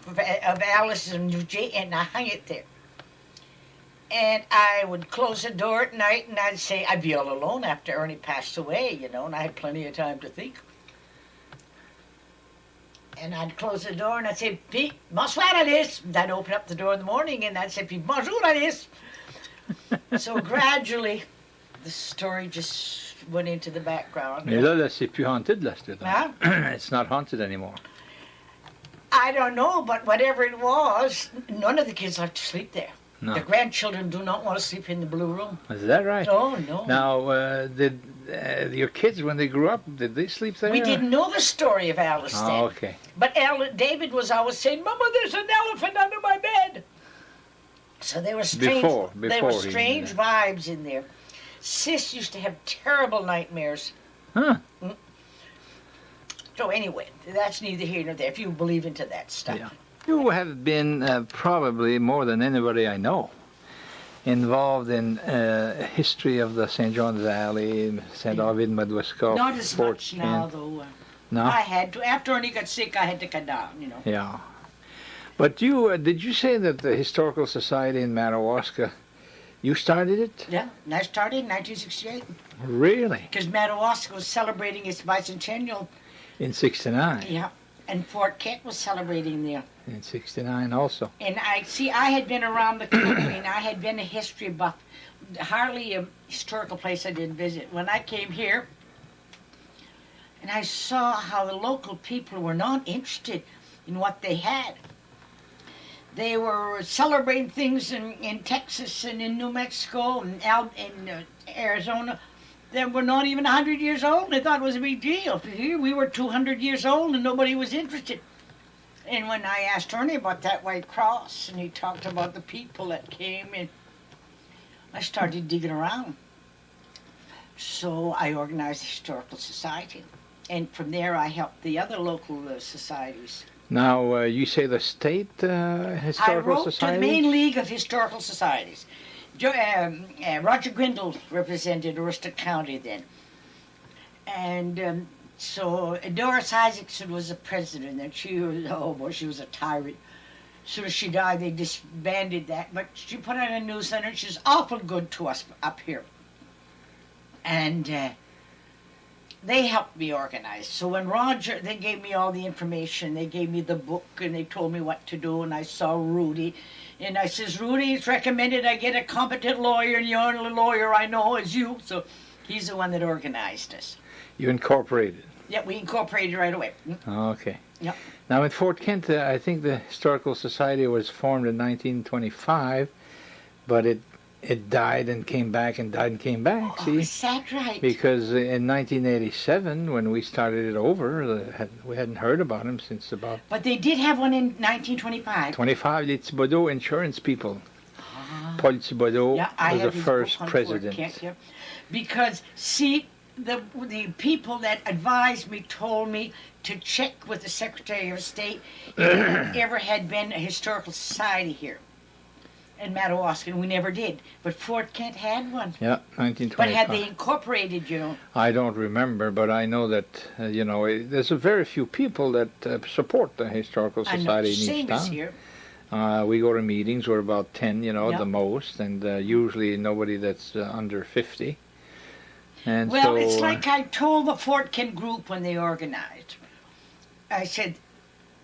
of Alice and Eugene, and I hung it there. And I would close the door at night, and I'd say, I'd be all alone after Ernie passed away, you know, and I had plenty of time to think. And I'd close the door, and I'd say, Pete, bonsoir, Alice. And I'd open up the door in the morning, and I'd say, Pete, bonjour, Alice. So gradually, the story just went into the background. Mais là, c'est plus haunted, Lester. Huh? It's not haunted anymore. I don't know, but whatever it was, none of the kids like to sleep there. No. The grandchildren do not want to sleep in the blue room. Is that right? Oh, no. Now, did your kids, when they grew up, did they sleep there? We didn't know the story of Alice then. Oh, okay. But David was always saying, Mama, there's an elephant under my bed. So there were strange, there were strange vibes in there. Sis used to have terrible nightmares. Huh. So anyway, that's neither here nor there, if you believe into that stuff. Yeah. You have been probably more than anybody I know involved in history of the St. John's Valley, St. David, Madwaska, Not as Fort much now, Kent. though. No? I had to. After Ernie got sick, I had to cut down, you know. Yeah. But you, did you say that the Historical Society in Madawaska, you started it? Yeah, and I started in 1968. Really? Because Madawaska was celebrating its bicentennial. In 69? Yeah, and Fort Kent was celebrating there. In 69 also. And I had been around the country, and I had been a history buff. Hardly a historical place I didn't visit. When I came here, and I saw how the local people were not interested in what they had. They were celebrating things in Texas and in New Mexico and out in Arizona that were not even 100 years old. They thought it was a big deal. Here we were 200 years old and nobody was interested. And when I asked Ernie about that White Cross, and he talked about the people that came in, I started digging around. So I organized the Historical Society. And from there I helped the other local societies. Now, you say the state Historical I wrote Society? to the main League of Historical Societies. Roger Grindle represented Aroostook County then. And so Doris Isaacson was the president, and she was a tyrant. As soon as she died, they disbanded that. But she put out a newsletter, and she's awful good to us up here. And they helped me organize. So when they gave me all the information, they gave me the book, and they told me what to do, and I saw Rudy. And I says, Rudy, it's recommended I get a competent lawyer, and the only lawyer I know is you. So he's the one that organized us. You incorporated? Yeah, we incorporated right away. Okay. Yep. Now in Fort Kent, I think the Historical Society was formed in 1925, but it died and came back and died and came back. See? Is that right? Because in 1987, when we started it over, we hadn't heard about him since about... But they did have one in 1925. 25, the Thibodeau insurance people. Paul Thibodeau was the first president. Kent, yeah. Because, see, the people that advised me told me to check with the Secretary of State if there ever had been a historical society here in Madawaska, and we never did. But Fort Kent had one. Yeah, 1925. But had they incorporated, you know? I don't remember, but I know that, there's a very few people that support the Historical Society in each town. Here. We go to meetings, we're about 10, the most, and usually nobody that's under 50. And well, so, it's like I told the Fort Kent group when they organized. I said,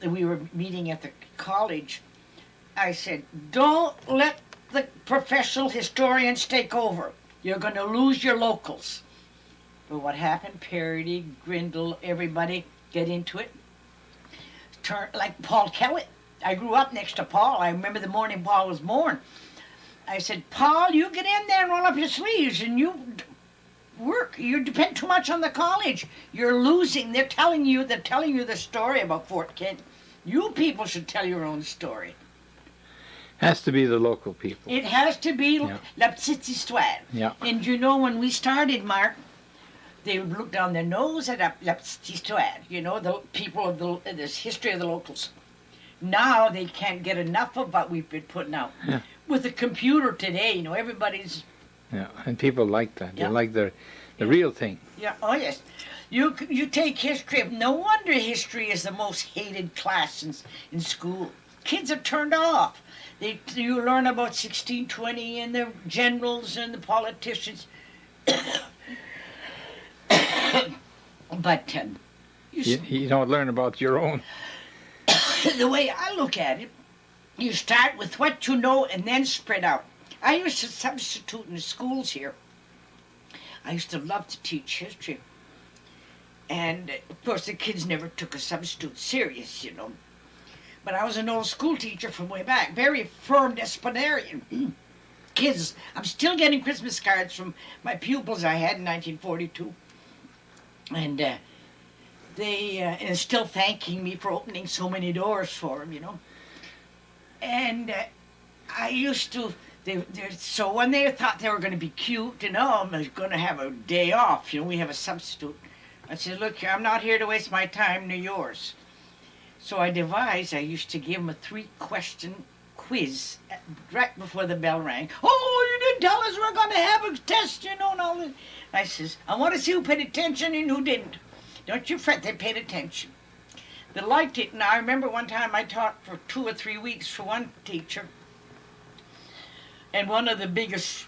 we were meeting at the college, I said, don't let the professional historians take over. You're going to lose your locals. But what happened? Parody, Grindle, everybody get into it. Turn like Paul Kellett. I grew up next to Paul. I remember the morning Paul was born. I said, Paul, you get in there and roll up your sleeves and you work. You depend too much on the college. You're losing. They're telling you the story about Fort Kent. You people should tell your own story. Has to be the local people. It has to be la petite histoire. Yeah. And when we started, Mark, they would look down their nose at la petite histoire. The people of the history of the locals. Now they can't get enough of what we've been putting out. Yeah. With the computer today, everybody's... Yeah, and people like that. Yeah. They like the real thing. Yeah, oh yes. You take history. No wonder history is the most hated class in school. Kids are turned off. You learn about 1620 and the generals and the politicians. But you don't learn about your own. The way I look at it, you start with what you know and then spread out. I used to substitute in the schools here. I used to love to teach history. And, of course, the kids never took a substitute serious, you know. But I was an old school teacher from way back, very firm disciplinarian. Kids, I'm still getting Christmas cards from my pupils I had in 1942. And they're still thanking me for opening so many doors for them, you know. And I used to, so when they thought they were going to be cute, and I'm going to have a day off, you know, we have a substitute. I said, look here, I'm not here to waste my time nor yours. So I used to give them a 3-question quiz right before the bell rang. Oh, you didn't tell us we're going to have a test, you know, and all this. I says, I want to see who paid attention and who didn't. Don't you fret, they paid attention. They liked it, and I remember one time I taught for 2 or 3 weeks for one teacher, and one of the biggest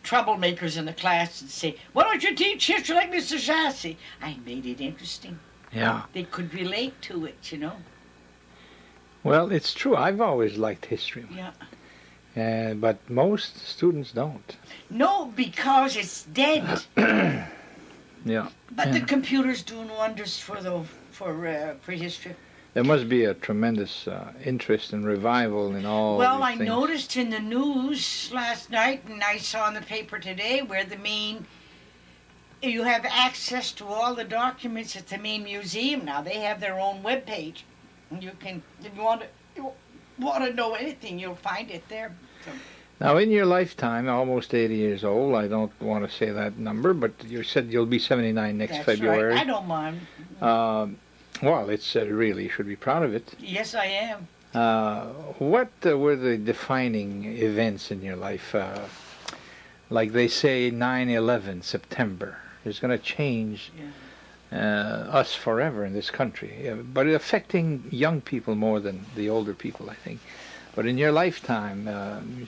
troublemakers in the class would say, why don't you teach history like Mr. Chasse? I made it interesting. Yeah. They could relate to it, you know. Well, it's true. I've always liked history. Yeah. But most students don't. No, because it's dead. Yeah. But the computer's doing wonders for history. There must be a tremendous interest and revival in all Well, these I things. noticed in the news last night, and I saw in the paper today, where you have access to all the documents at the main museum now. They have their own webpage. And you can, if you want to know anything, you'll find it there. So. Now, in your lifetime, almost 80 years old, I don't want to say that number, but you said you'll be 79 next That's February. Right. I don't mind. Well, it's really, you should be proud of it. Yes, I am. What were the defining events in your life? Like they say, 9/11, September, is going to change us forever in this country, but affecting young people more than the older people, I think. But in your lifetime,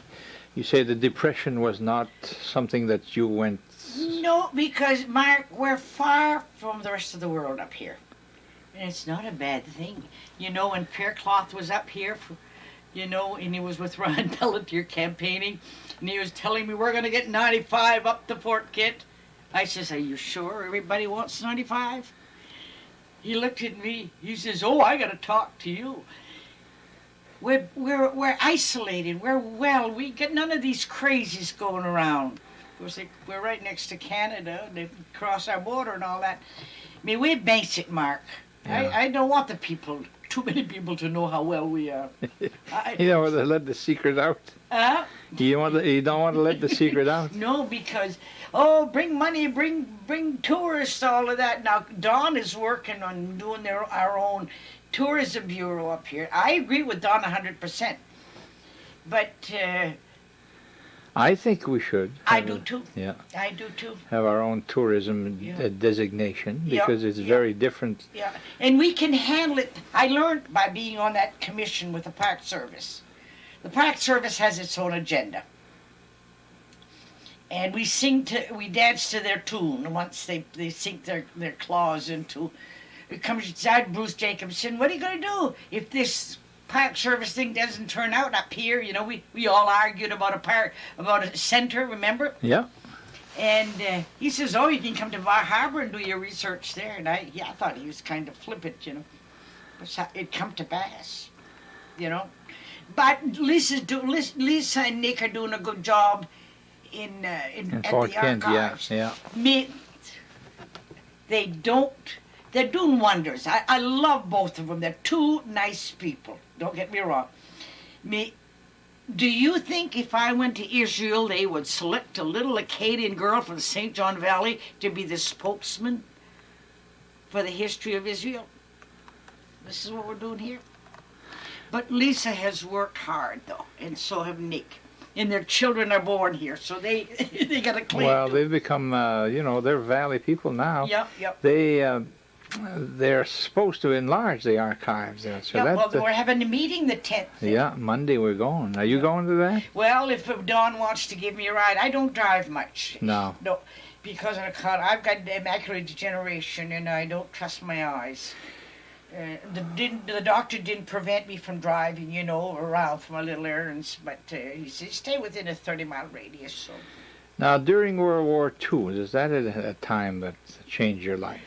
you say the Depression was not something that you went... No, because, Mark, we're far from the rest of the world up here. And it's not a bad thing. You know, when Faircloth was up here, and he was with Ron Pelletier campaigning, and he was telling me we're going to get 95 up to Fort Kent. I says, are you sure everybody wants 95? He looked at me. He says, oh, I got to talk to you. We're isolated. We get none of these crazies going around. Of course, we're right next to Canada. They cross our border and all that. I mean, we base it, Mark. Yeah. I don't want too many people to know how well we are. You don't want to let the secret out? You don't want to let the secret out? No, because, bring money, bring tourists, all of that. Now, Don is working on doing our own tourism bureau up here. I agree with Don 100%. But... I think we should. I do too. Yeah. I do too. Have our own tourism designation because it's very different. Yeah, and we can handle it. I learned by being on that commission with the Park Service. The Park Service has its own agenda. And we dance to their tune once they sink their claws into. It comes out Bruce Jacobson, what are you going to do if this Park Service thing doesn't turn out up here? You know, we all argued about a center, remember? Yeah. And he says, you can come to Bar Harbor and do your research there. And I thought he was kind of flippant, you know. But it come to pass, you know. But Lisa and Nick are doing a good job in at Fort the Kent, archives. yeah. They're doing wonders. I love both of them. They're two nice people. Don't get me wrong. Do you think if I went to Israel, they would select a little Acadian girl from the St. John Valley to be the spokesman for the history of Israel? This is what we're doing here. But Lisa has worked hard, though, and so have Nick. And their children are born here, so they got a claim. Well, they've become, they're Valley people now. Yep. They're supposed to enlarge the archives there. So we're having a meeting the 10th. Yeah, Monday we're going. Are you going to that? Well, if Don wants to give me a ride, I don't drive much. No, because I've got macular degeneration and I don't trust my eyes. The doctor didn't prevent me from driving, you know, around for my little errands, but he said stay within a 30-mile radius. So. Now, during World War II, is that a time that changed your life?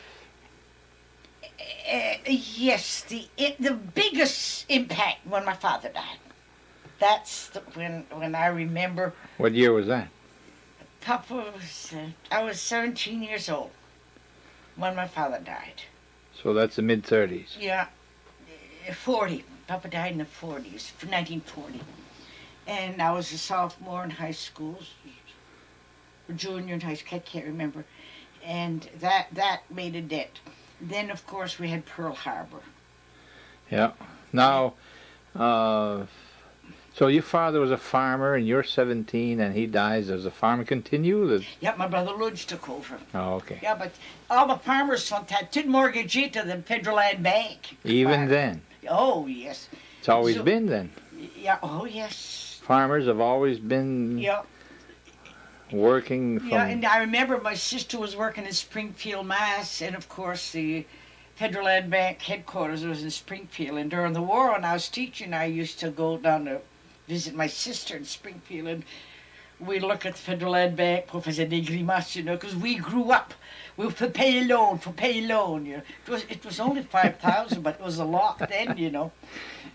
Yes, the biggest impact when my father died. That's when I remember. What year was that? Papa was. I was 17 years old when my father died. So that's the mid-30s. Yeah, 40. Papa died in the 40s, 1940, and I was a sophomore in high school, or junior in high school. I can't remember, and that made a dent. Then, of course, we had Pearl Harbor. Yeah. Now, so your father was a farmer, and you're 17, and he dies. Does the farm continue? Yeah, my brother Ludge took over. Oh, okay. Yeah, but all the farmers had to mortgage it to the Federal Land Bank. Even then? Oh, yes. It's always been then? Yeah, oh, yes. Farmers have always been working from... Yeah, and I remember my sister was working in Springfield, Mass., and of course the Federal Land Bank headquarters was in Springfield. And during the war, when I was teaching, I used to go down to visit my sister in Springfield, and we look at the Federal Land Bank, Professor des Grimaces, you know, because we grew up. We for pay a loan, you know. It was only 5,000, but it was a lot then, you know.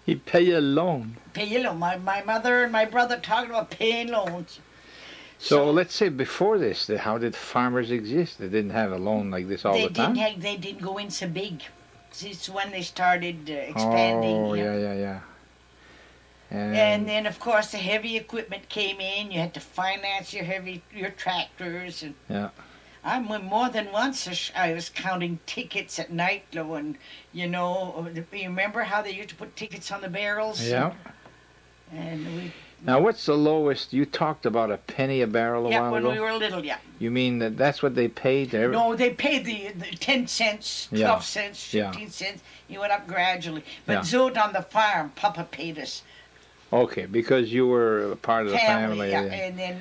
You pay a loan? Pay a loan. My mother and my brother talking about paying loans. So let's say before this, how did farmers exist? They didn't have a loan like this all the time? They didn't go in so big. It's when they started expanding. Oh, yeah. And then, of course, the heavy equipment came in. You had to finance your tractors. And yeah. More than once I was counting tickets at night, and, you know, you remember how they used to put tickets on the barrels? Yeah. And now, what's the lowest? You talked about a penny a barrel a while ago? Yeah, when we were little, yeah. You mean that's what they paid? No, they paid the 10 cents, 12 cents, 15 cents. You went up gradually. But Zod on the farm, Papa paid us. Okay, because you were a part of the family. Yeah, and then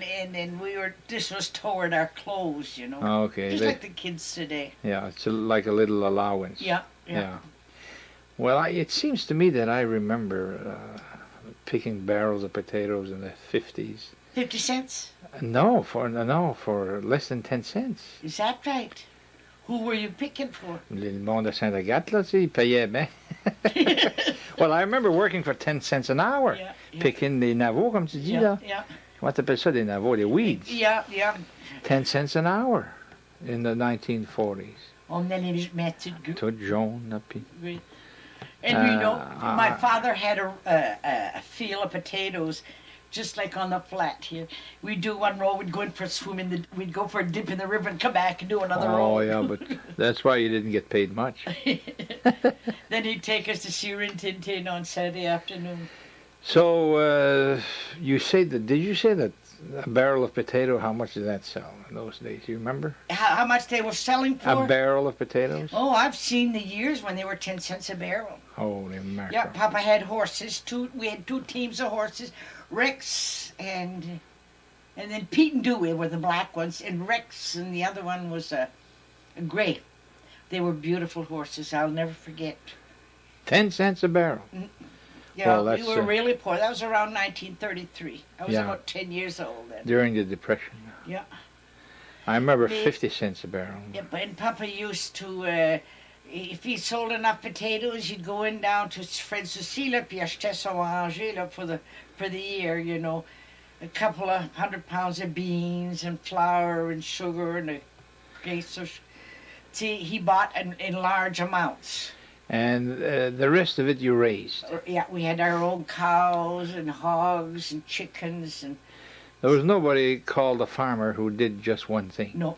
this was toward our clothes, you know. Okay. Just like the kids today. Yeah, it's like a little allowance. Yeah. Well, it seems to me that I remember picking barrels of potatoes in the 50s. 50 cents? No, for less than 10 cents. Is that right? Who were you picking for? Le monde de Saint-Agathe, là, ils payaient bien. Well, I remember working for 10 cents an hour, picking des navots, comme tu dis, là. Yeah. Comment t'appelles ça, des navots, des weeds? Yeah. 10 cents an hour in the 1940s. On allait mettre de Tout jaune, là, puis... Oui. And you know, my father had a field of potatoes, just like on the flat here. We'd do one row, we'd go in for a swim, we'd go for a dip in the river and come back and do another row. Oh, yeah, but that's why you didn't get paid much. Then he'd take us to see Rin Tin Tin on Saturday afternoon. So, did you say that a barrel of potato, how much did that sell in those days? You remember? How much they were selling for? A barrel of potatoes? Oh, I've seen the years when they were 10 cents a barrel. Holy mackerel. Yeah, Papa had horses. We had 2 teams of horses. Rex and then Pete and Dewey were the black ones, and Rex and the other one was a gray. They were beautiful horses. I'll never forget. 10 cents a barrel. Yeah, well, we were really poor. That was around 1933. I was about 10 years old then. During the Depression. Yeah. I remember 50 cents a barrel. Yeah, and Papa used to, if he sold enough potatoes, he'd go in down to Fred Cecile, puis acheter son manger for the year, you know. A couple of 100 pounds of beans and flour and sugar and a case of... See, he bought in large amounts. And the rest of it you raised? Yeah, we had our own cows and hogs and chickens. And there was nobody called a farmer who did just one thing? No.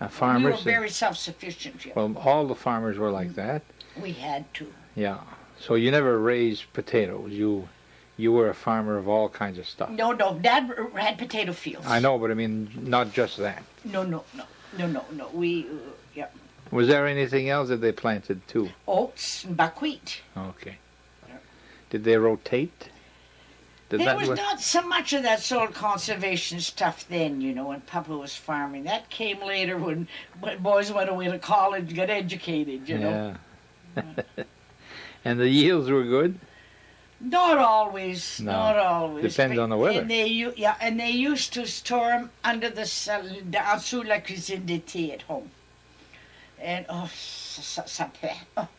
A farmer, we were very self-sufficient. Yeah. Well, all the farmers were like that? We had to. Yeah. So you never raised potatoes? You were a farmer of all kinds of stuff? No. Dad had potato fields. I know, but I mean, not just that. No. We, yeah. Was there anything else that they planted too? Oats and buckwheat. Okay. Yeah. Did they rotate? There was not so much of that soil conservation stuff then, you know, when Papa was farming. That came later when boys went away to college and got educated, you know. And the yields were good? Not always. No. Not always. Depends on the weather. And they used to store them under the en dessous de la cuisine d'été at home. And ça fait.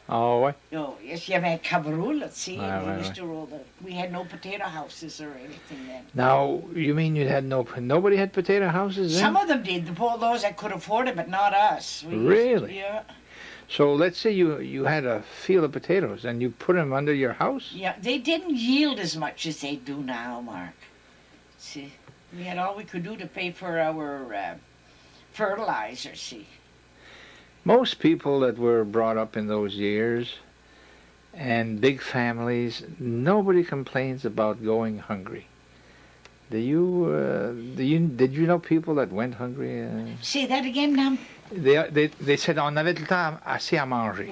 Oh, ouais. Oh, yes, il y avait un cabaret, let's see. Ouais, used to roll we had no potato houses or anything then. Now, you mean you had nobody had potato houses then? Some of them did. Those that could afford it, but not us. Really? Yeah. So let's say you had a field of potatoes and you put them under your house? Yeah, they didn't yield as much as they do now, Mark. See, we had all we could do to pay for our fertilizer, see. Most people that were brought up in those years and big families, nobody complains about going hungry. Did you know people that went hungry? Say that again, now. They said on avait tout le temps assez à manger.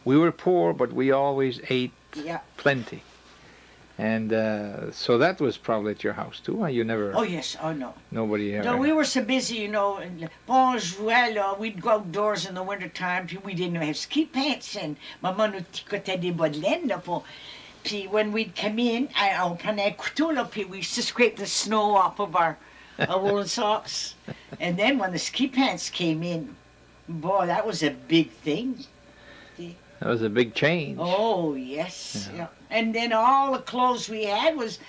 We were poor, but we always ate plenty. And so that was probably at your house too, huh? You never... Oh, yes. Oh, no. Nobody ever... No, we were so busy, you know. Bon, jouait, we'd go outdoors in the wintertime. Puis we didn't have ski pants. And maman nous tricotait des bas de laine, là, pour... Puis when we'd come in, on prenait un couteau, là, puis we used to scrape the snow off of our woolen socks. And then when the ski pants came in, boy, that was a big thing. That was a big change. Oh, yes. Yeah. And then all the clothes we had was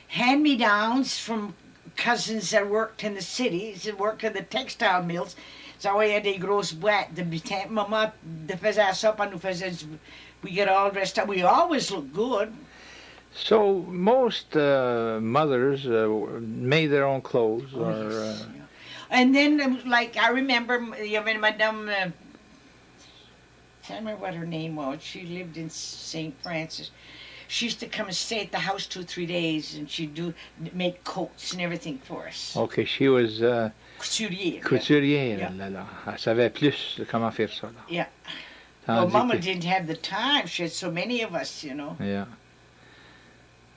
hand-me-downs from cousins that worked in the cities, that worked in the textile mills. Ça envoyait des grosses boîtes de butin. Maman faisait ça, puis nous faisait... We get all dressed up. We always look good. So most mothers made their own clothes. Yes. And then, like, I remember, Madame... I can't remember what her name was. She lived in St. Francis. She used to come and stay at the house 2 or 3 days, and she'd make coats and everything for us. Okay, she was... Couturière. Couturière, Yeah. là. Elle savait plus comment faire ça, là. Yeah. Well, Mama didn't have the time. She had so many of us, you know. Yeah.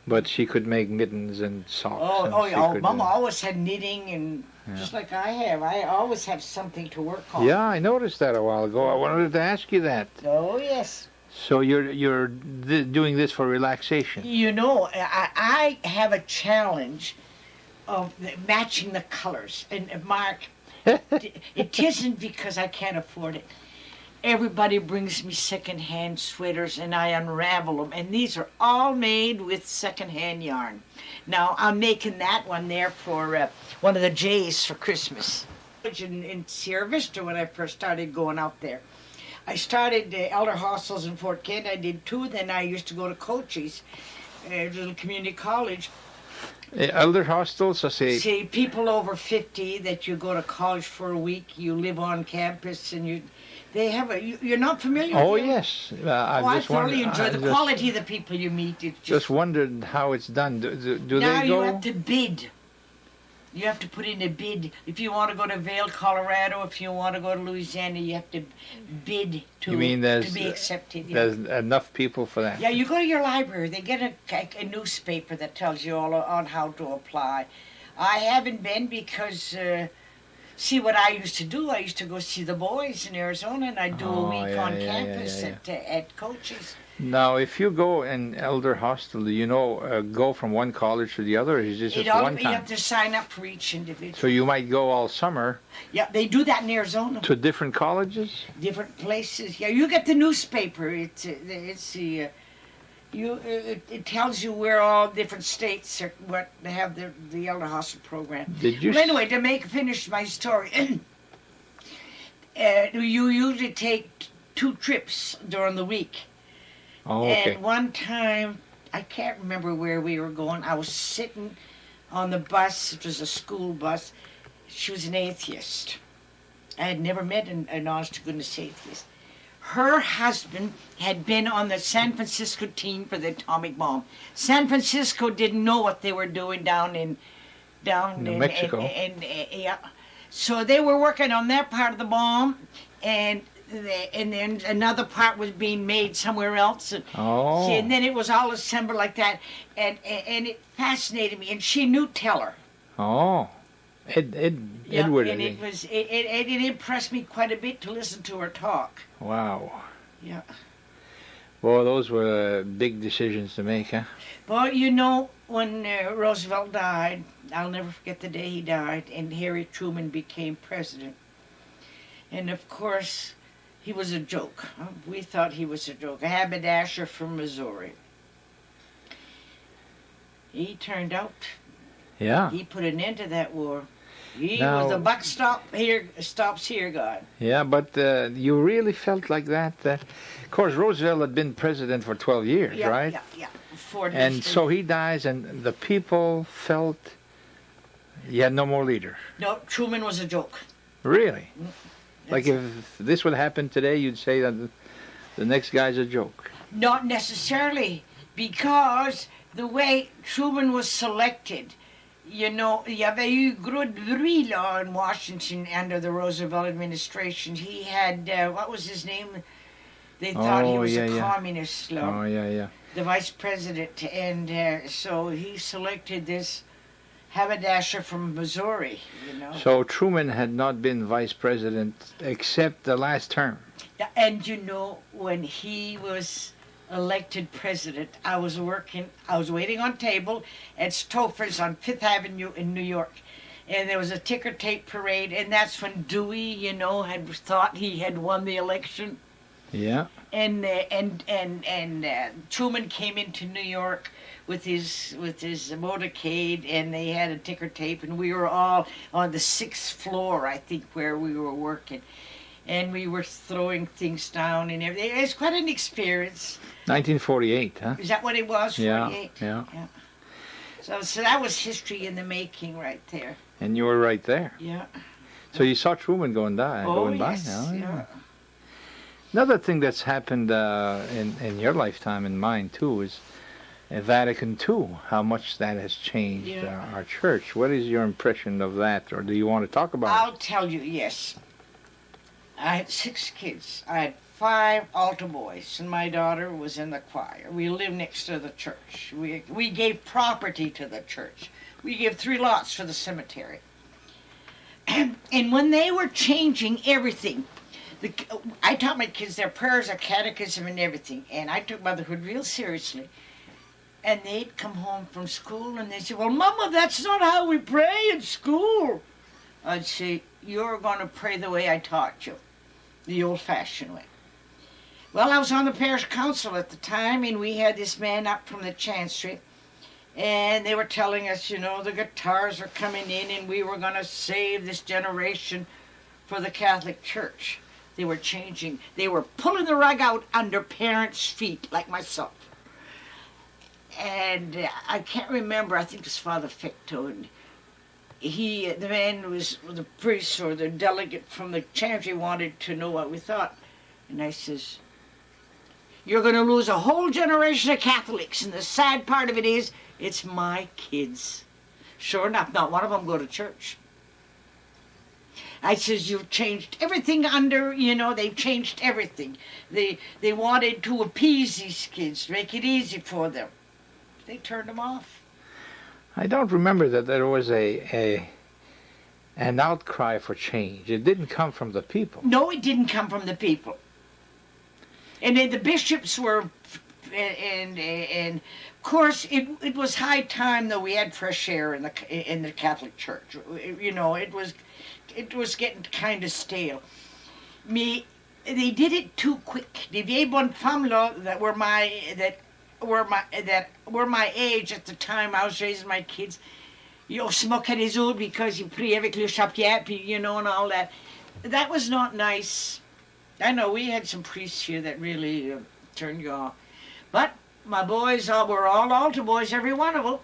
But she could make mittens and socks. Mama always had knitting, and just like I have. I always have something to work on. Yeah, I noticed that a while ago. I wanted to ask you that. Oh, yes. So you're doing this for relaxation? You know, I have a challenge of matching the colors. And Mark, it isn't because I can't afford it. Everybody brings me second-hand sweaters, and I unravel them. And these are all made with second-hand yarn. Now, I'm making that one there for one of the Jays for Christmas. In Sierra Vista, when I first started going out there, I started elder hostels in Fort Kent. I did 2. Then I used to go to Cochise, a little community college. Elder hostels, I say... See, people over 50 that you go to college for a week, you live on campus, and they have you're not familiar with it? Yes. I thoroughly enjoy the quality of the people you meet. It's just wondered how it's done. Do now they go? You have to bid. You have to put in a bid. If you want to go to Vail, Colorado, if you want to go to Louisiana, you have to bid to be accepted. There's enough people for that? Yeah, you go to your library. They get a newspaper that tells you all on how to apply. I haven't been because... see what I used to do. I used to go see the boys in Arizona, and I'd do a week on campus at Cochise. Now, if you go in elder hostel, do you go from one college to the other, or is this just one time? You have to sign up for each individual. So you might go all summer. Yeah, they do that in Arizona. To different colleges? Different places. Yeah, you get the newspaper. It tells you where all different states are, what they have the elder hostel program. Did you? Well, anyway, to finish my story, you usually take 2 trips during the week. Oh, okay. And one time, I can't remember where we were going. I was sitting on the bus. It was a school bus. She was an atheist. I had never met an honest-to-goodness atheist. Her husband had been on the San Francisco team for the atomic bomb. San Francisco didn't know what they were doing down in New Mexico. Yeah. So they were working on that part of the bomb, and then another part was being made somewhere else. And then it was all assembled like that, and it fascinated me. And she knew Teller. Oh, Edward. And it impressed me quite a bit to listen to her talk. Wow. Yeah. Well, those were big decisions to make, huh? Well, you know, when Roosevelt died, I'll never forget the day he died, and Harry Truman became president. And of course, he was a joke. We thought he was a joke. A haberdasher from Missouri. He turned out. Yeah. He put an end to that war. He Now- was the buck stops here, God. Yeah, but you really felt like that. Of course, Roosevelt had been president for 12 years, Yeah, right? yeah. 40 And so he dies, and the people felt he had no more leader. No, Truman was a joke. Really? Like That's- if this would happen today, you'd say that the next guy's a joke. Not necessarily, because the way Truman was selected, you know, il y avait eu gros de bruit là in Washington under the Roosevelt administration. He had, what was his name? They thought he Oh, was yeah, a yeah. communist, là, Oh, yeah. the vice president, and so he selected this haberdasher from Missouri, you know. So Truman had not been vice president except the last term. And you know, when he was elected president, I was waiting on table at Stouffer's on Fifth Avenue in New York. And there was a ticker tape parade, and that's when Dewey, you know, had thought he had won the election. Yeah. And Truman came into New York with his motorcade, and they had a ticker tape, and we were all on the 6th floor, I think, where we were working. And we were throwing things down and everything. It was quite an experience. 1948, huh? Is that what it was? 48? Yeah. So that was history in the making right there. And you were right there. Yeah. So you saw Truman going by. Yes. Oh, Yeah. Another thing that's happened in your lifetime and mine too is Vatican II. How much that has changed Yeah. our church. What is your impression of that, or do you want to talk about I'll tell you, yes. I had 6 kids. I had 5 altar boys, and my daughter was in the choir. We lived next to the church. We gave property to the church. We gave 3 lots for the cemetery. And when they were changing everything, I taught my kids their prayers, their catechism, and everything. And I took motherhood real seriously. And they'd come home from school, and they'd say, "Well, Mama, that's not how we pray in school." I'd say, "You're going to pray the way I taught you, the old-fashioned way." Well, I was on the parish council at the time, and we had this man up from the chancery, and they were telling us, you know, the guitars are coming in, and we were going to save this generation for the Catholic Church. They were changing. They were pulling the rug out under parents' feet, like myself. And I can't remember, I think it was Father Ficto, and the man who was the priest or the delegate from the chancery wanted to know what we thought. And I says, "You're going to lose a whole generation of Catholics, and the sad part of it is, it's my kids." Sure enough, not one of them go to church. I says, "You've changed everything under, you know, they've changed everything. They wanted to appease these kids, make it easy for them. They turned them off." I don't remember that there was an outcry for change. It didn't come from the people. No, it didn't come from the people. And then the bishops were, and of course, it was high time that we had fresh air in the Catholic Church. You know, it was getting kind of stale. They did it too quick. The vieilles bonnes femmes là that were my age at the time I was raising my kids. You smoke at his old because you pray avec le chapitre, you know, and all that. That was not nice. I know we had some priests here that really turned you off. But my boys were all altar boys, every one of them.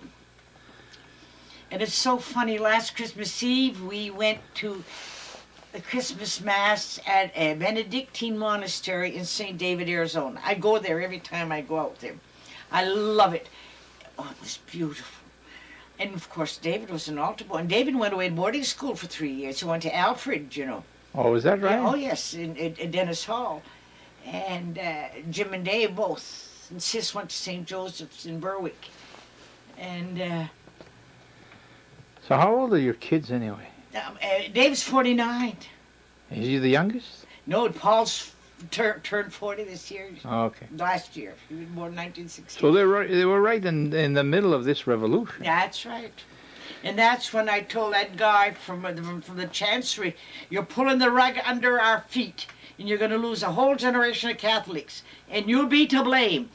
And it's so funny, last Christmas Eve we went to the Christmas Mass at a Benedictine monastery in St. David, Arizona. I go there every time I go out there. I love it. Oh, it was beautiful. And of course, David was an altar boy. And David went away to boarding school for 3 years. He went to Alfred, you know. Oh, is that right? Yeah, oh, yes, in Dennis Hall. And Jim and Dave both. And Sis went to St. Joseph's in Berwick. And So how old are your kids anyway? Dave's 49. Is he the youngest? No, Paul's turned 40 this year. Okay. Last year. He was born 1960. So they were right in the middle of this revolution. That's right. And that's when I told that guy from the Chancery, you're pulling the rug under our feet, and you're going to lose a whole generation of Catholics, and you'll be to blame.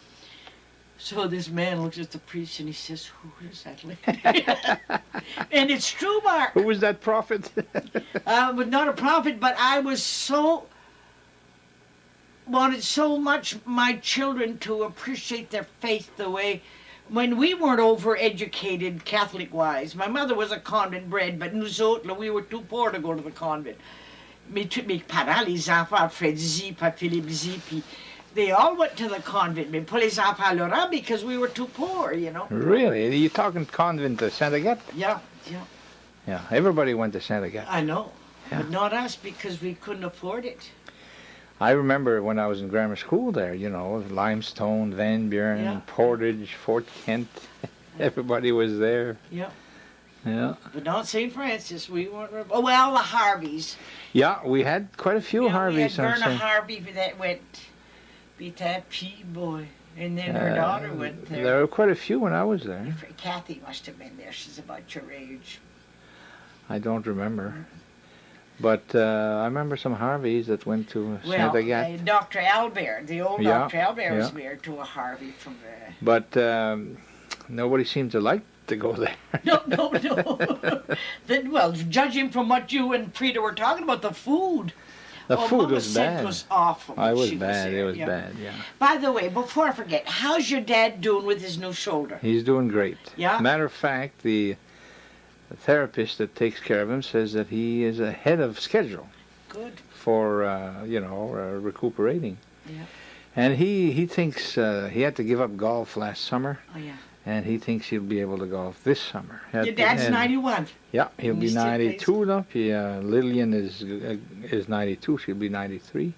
So this man looks at the priest and he says, who is that lady? And it's true, Mark. Who was that prophet? But not a prophet, but I was wanted so much my children to appreciate their faith the way, when we weren't over-educated Catholic-wise. My mother was a convent bred, but nous autres, we were too poor to go to the convent. Mes parents, les enfants, Fred Z, Philippe Z, puis they all went to the convent, mais pas les enfants Laurent, because we were too poor, you know. Really? You're talking convent to Saint Agathe? Yeah. Yeah, everybody went to Saint Agathe. I know, Yeah. but not us, because we couldn't afford it. I remember when I was in grammar school there, Limestone, Van Buren, Yeah. Portage, Fort Kent. Everybody was there. Yeah. Yeah. But not St. Francis. We weren't. Oh, well, the Harveys. Yeah, we had quite a few Harveys We had on Verna St. Harvey that went, beat that P-boy. And then her daughter went there. There were quite a few when I was there. Kathy must have been there. She's about your age. I don't remember. But I remember some Harveys that went to Saint Agathe. Dr. Albert, the old Yeah, Dr. Albert was yeah. married to a Harvey from the... But nobody seemed to like to go there. No. Well, judging from what you and Frida were talking about, the food. The food Mama was said bad. It was awful. I when was she bad. there, It was yeah. bad, yeah. By the way, before I forget, how's your dad doing with his new shoulder? He's doing great. Yeah? Matter of fact, the therapist that takes care of him says that he is ahead of schedule Good. for, recuperating. Yeah. And he thinks he had to give up golf last summer, Oh, yeah. and he thinks he'll be able to golf this summer. Your dad's 91. Yeah, he'll And be he still 92 now. Lillian is 92. She'll be 93.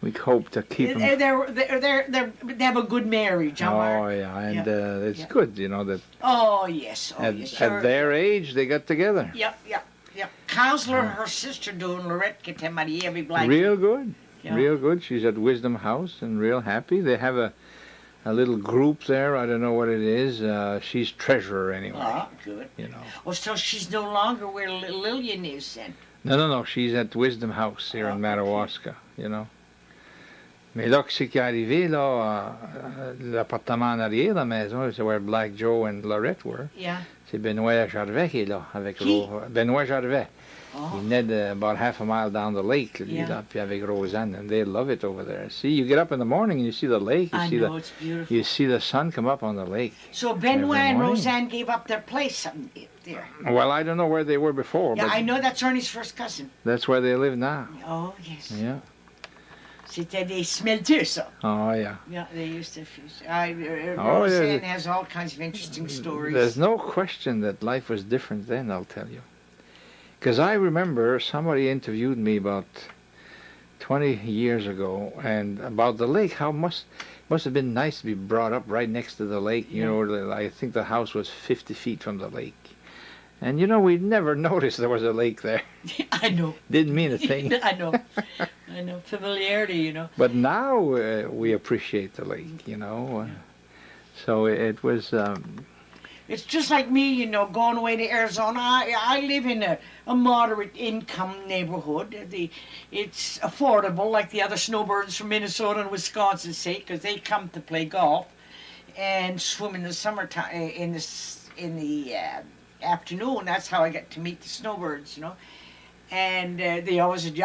We hope to keep him. They have a good marriage, huh, Mark? Oh yeah, and Yeah. it's Yeah. good, that Oh, yes. Oh, yes. at their age they got together. Yep. Counselor, her sister doing Lorette que t'es mariée avec Black. Real good, Yeah. real good. She's at Wisdom House and real happy. They have a little group there. I don't know what it is. She's treasurer anyway. Oh, good. Oh, so she's no longer where Lillian is then. No. She's at Wisdom House here in Madawaska. Mais là, ce qui est arrivé, là, l'appartement en arrière, la maison, c'est where Black Joe and Lorette were. Yeah. C'est Benoît Gervais qui est là, avec Qui? Benoît Gervais. Oh. Il naît about half a mile down the lake, lui, Yeah. là, puis avec Roseanne, and they love it over there. See, you get up in the morning and you see the lake, I know, it's beautiful. you see the sun come up on the lake. So Benoit and morning. Roseanne gave up their place up there. Well, I don't know where they were before, Yeah, but I know that's Ernie's first cousin. that's where they live now. Oh, yes. Yeah. C'était des smelteux, ça. Oh, yeah. Yeah, they used to fish. Oh, Roseanne yeah. has all kinds of interesting stories. There's no question that life was different then, I'll tell you. Because I remember somebody interviewed me about 20 years ago, and about the lake, how must have been nice to be brought up right next to the lake. I think the house was 50 feet from the lake. And we never noticed there was a lake there. I know. Didn't mean a thing. I know. Familiarity, But now we appreciate the lake, So it was... It's just like me, going away to Arizona. I live in a moderate income neighborhood. It's affordable, like the other snowbirds from Minnesota and Wisconsin say, because they come to play golf and swim in the summertime, in the afternoon. That's how I get to meet the snowbirds, And they always said,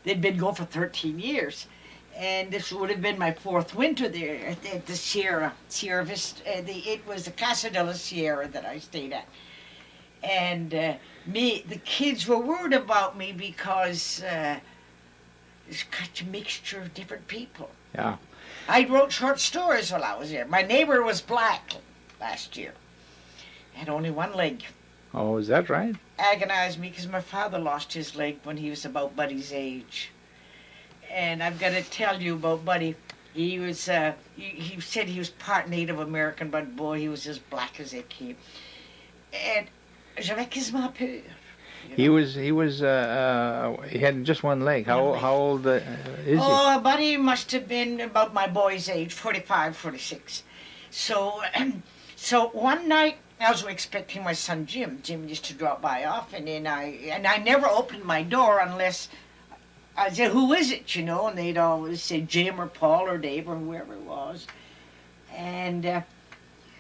they'd been going for 13 years. And this would have been my fourth winter there at the Sierra Vista. It was the Casa de la Sierra that I stayed at. And the kids were worried about me because there's such a mixture of different people. Yeah. I wrote short stories while I was there. My neighbor was black last year. Had only one leg. Oh, is that right? Agonized me because my father lost his leg when he was about Buddy's age. And I've got to tell you about Buddy. He was, he said he was part Native American, but boy, he was as black as they came. And j'avais quasiment peur. He had just one leg. How old is he? Oh, Buddy must have been about my boy's age, 45, 46. So, so one night I was expecting my son Jim. Jim used to drop by often, and I never opened my door unless I said, "Who is it?" You know, and they'd always say Jim or Paul or Dave or whoever it was. And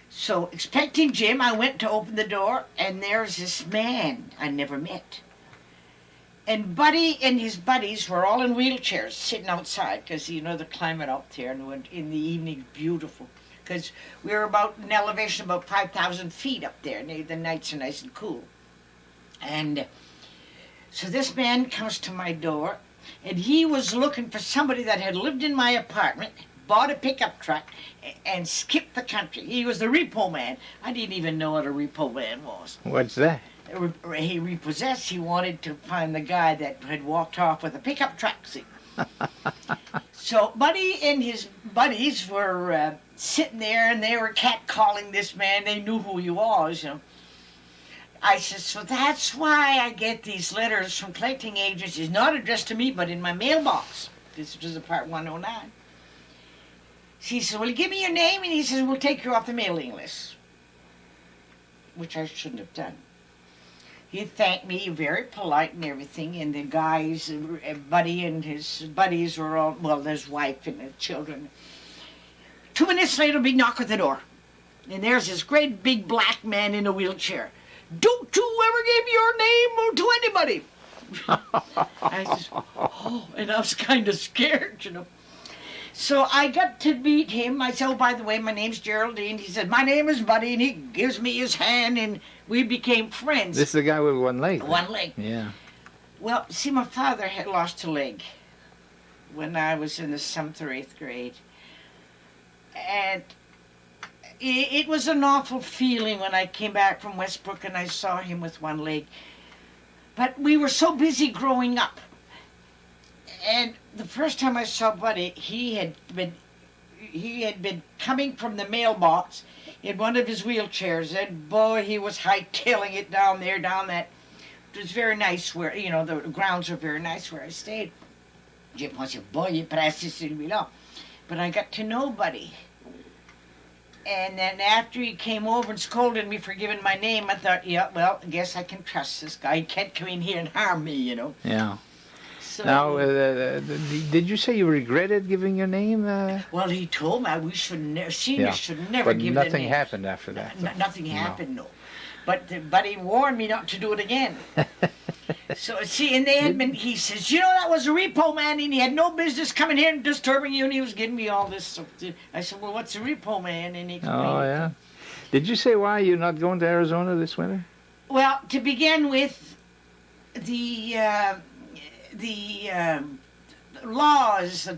so, expecting Jim, I went to open the door, and there's this man I never met. And Buddy and his buddies were all in wheelchairs sitting outside because, you know, the climate up there in the evening beautiful. Because we were about an elevation about 5,000 feet up there, and the nights are nice and cool. And so this man comes to my door, and he was looking for somebody that had lived in my apartment, bought a pickup truck, and skipped the country. He was the repo man. I didn't even know what a repo man was. What's that? He repossessed. He wanted to find the guy that had walked off with a pickup truck. See? So Buddy and his buddies were sitting there, and they were catcalling this man. They knew who he was. You know. I said, so that's why I get these letters from collecting agencies, not addressed to me, but in my mailbox. This was a Part 109. He says, well, give me your name, and he says, we'll take you off the mailing list, which I shouldn't have done. He thanked me, very polite and everything, and the guys, Buddy and his buddies were all, well, his wife and the children. 2 minutes later, a big knock at the door, and there's this great big black man in a wheelchair. Don't you ever give your name to anybody. I says, oh, and I was kind of scared, you know. So I got to meet him. I said, oh, by the way, my name's Geraldine. He said, my name is Buddy, and he gives me his hand, and we became friends. This is the guy with one leg. One leg. Yeah. Well, see, my father had lost a leg when I was in the 7th or 8th grade. And it was an awful feeling when I came back from Westbrook and I saw him with one leg. But we were so busy growing up. And the first time I saw Buddy, he had been coming from the mailbox in one of his wheelchairs, and boy, he was hightailing it down there, down that. It was very nice where, you know, the grounds were very nice where I stayed. Jim said, boy, you passed this in below. But I got to know Buddy. And then after he came over and scolded me for giving my name, I thought, yeah, well, I guess I can trust this guy. He can't come in here and harm me, you know. Yeah. So, Now, did you say you regretted giving your name? well, he told me we should seniors should never give But their nothing names. happened after that. Nothing happened, no. But he warned me not to do it again. So, see, and they had been, he says, you know, that was a repo man, and he had no business coming here and disturbing you, and he was giving me all this. So I said, well, what's a repo man? And he explained. Oh, yeah. Did you say why you're not going to Arizona this winter? Well, to begin with, the laws,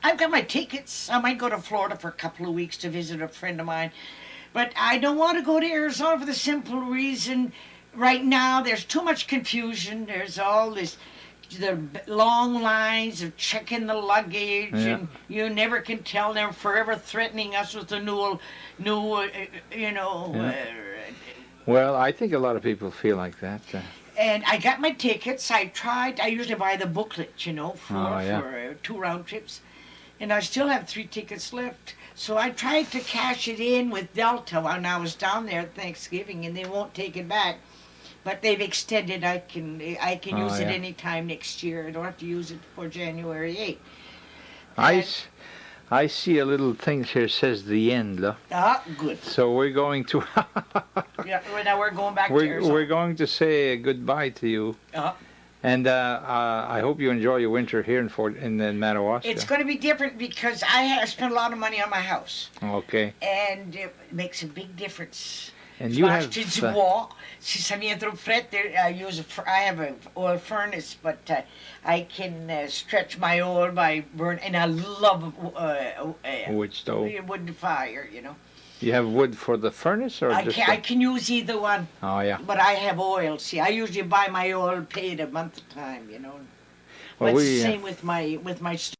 I've got my tickets. I might go to Florida for a couple of weeks to visit a friend of mine. But I don't want to go to Arizona for the simple reason, right now there's too much confusion. There's all this, the long lines of checking the luggage, and you never can tell. They're forever threatening us with a new, you know. Yeah. Well, I think a lot of people feel like that. And I got my tickets. I usually buy the booklet, you know, for 2 round trips. And I still have 3 tickets left. So I tried to cash it in with Delta when I was down there at Thanksgiving, and they won't take it back. But they've extended. I can use it any time next year. I don't have to use it before January 8th. I see a little thing here says the end. Good. So we're going to Yeah, now we're going back to Arizona. We're going to say goodbye to you. And I hope you enjoy your winter here in Madawaska. It's going to be different because I spent a lot of money on my house. Okay. And it makes a big difference. And you have... I have an oil furnace, but I can stretch my oil by burn, and I love wood stove. Wood fire, you know. You have wood for the furnace, or I can use either one. Oh yeah. But I have oil. See, I usually buy my oil paid a month at a time, you know. Well, But it's the same with my stove.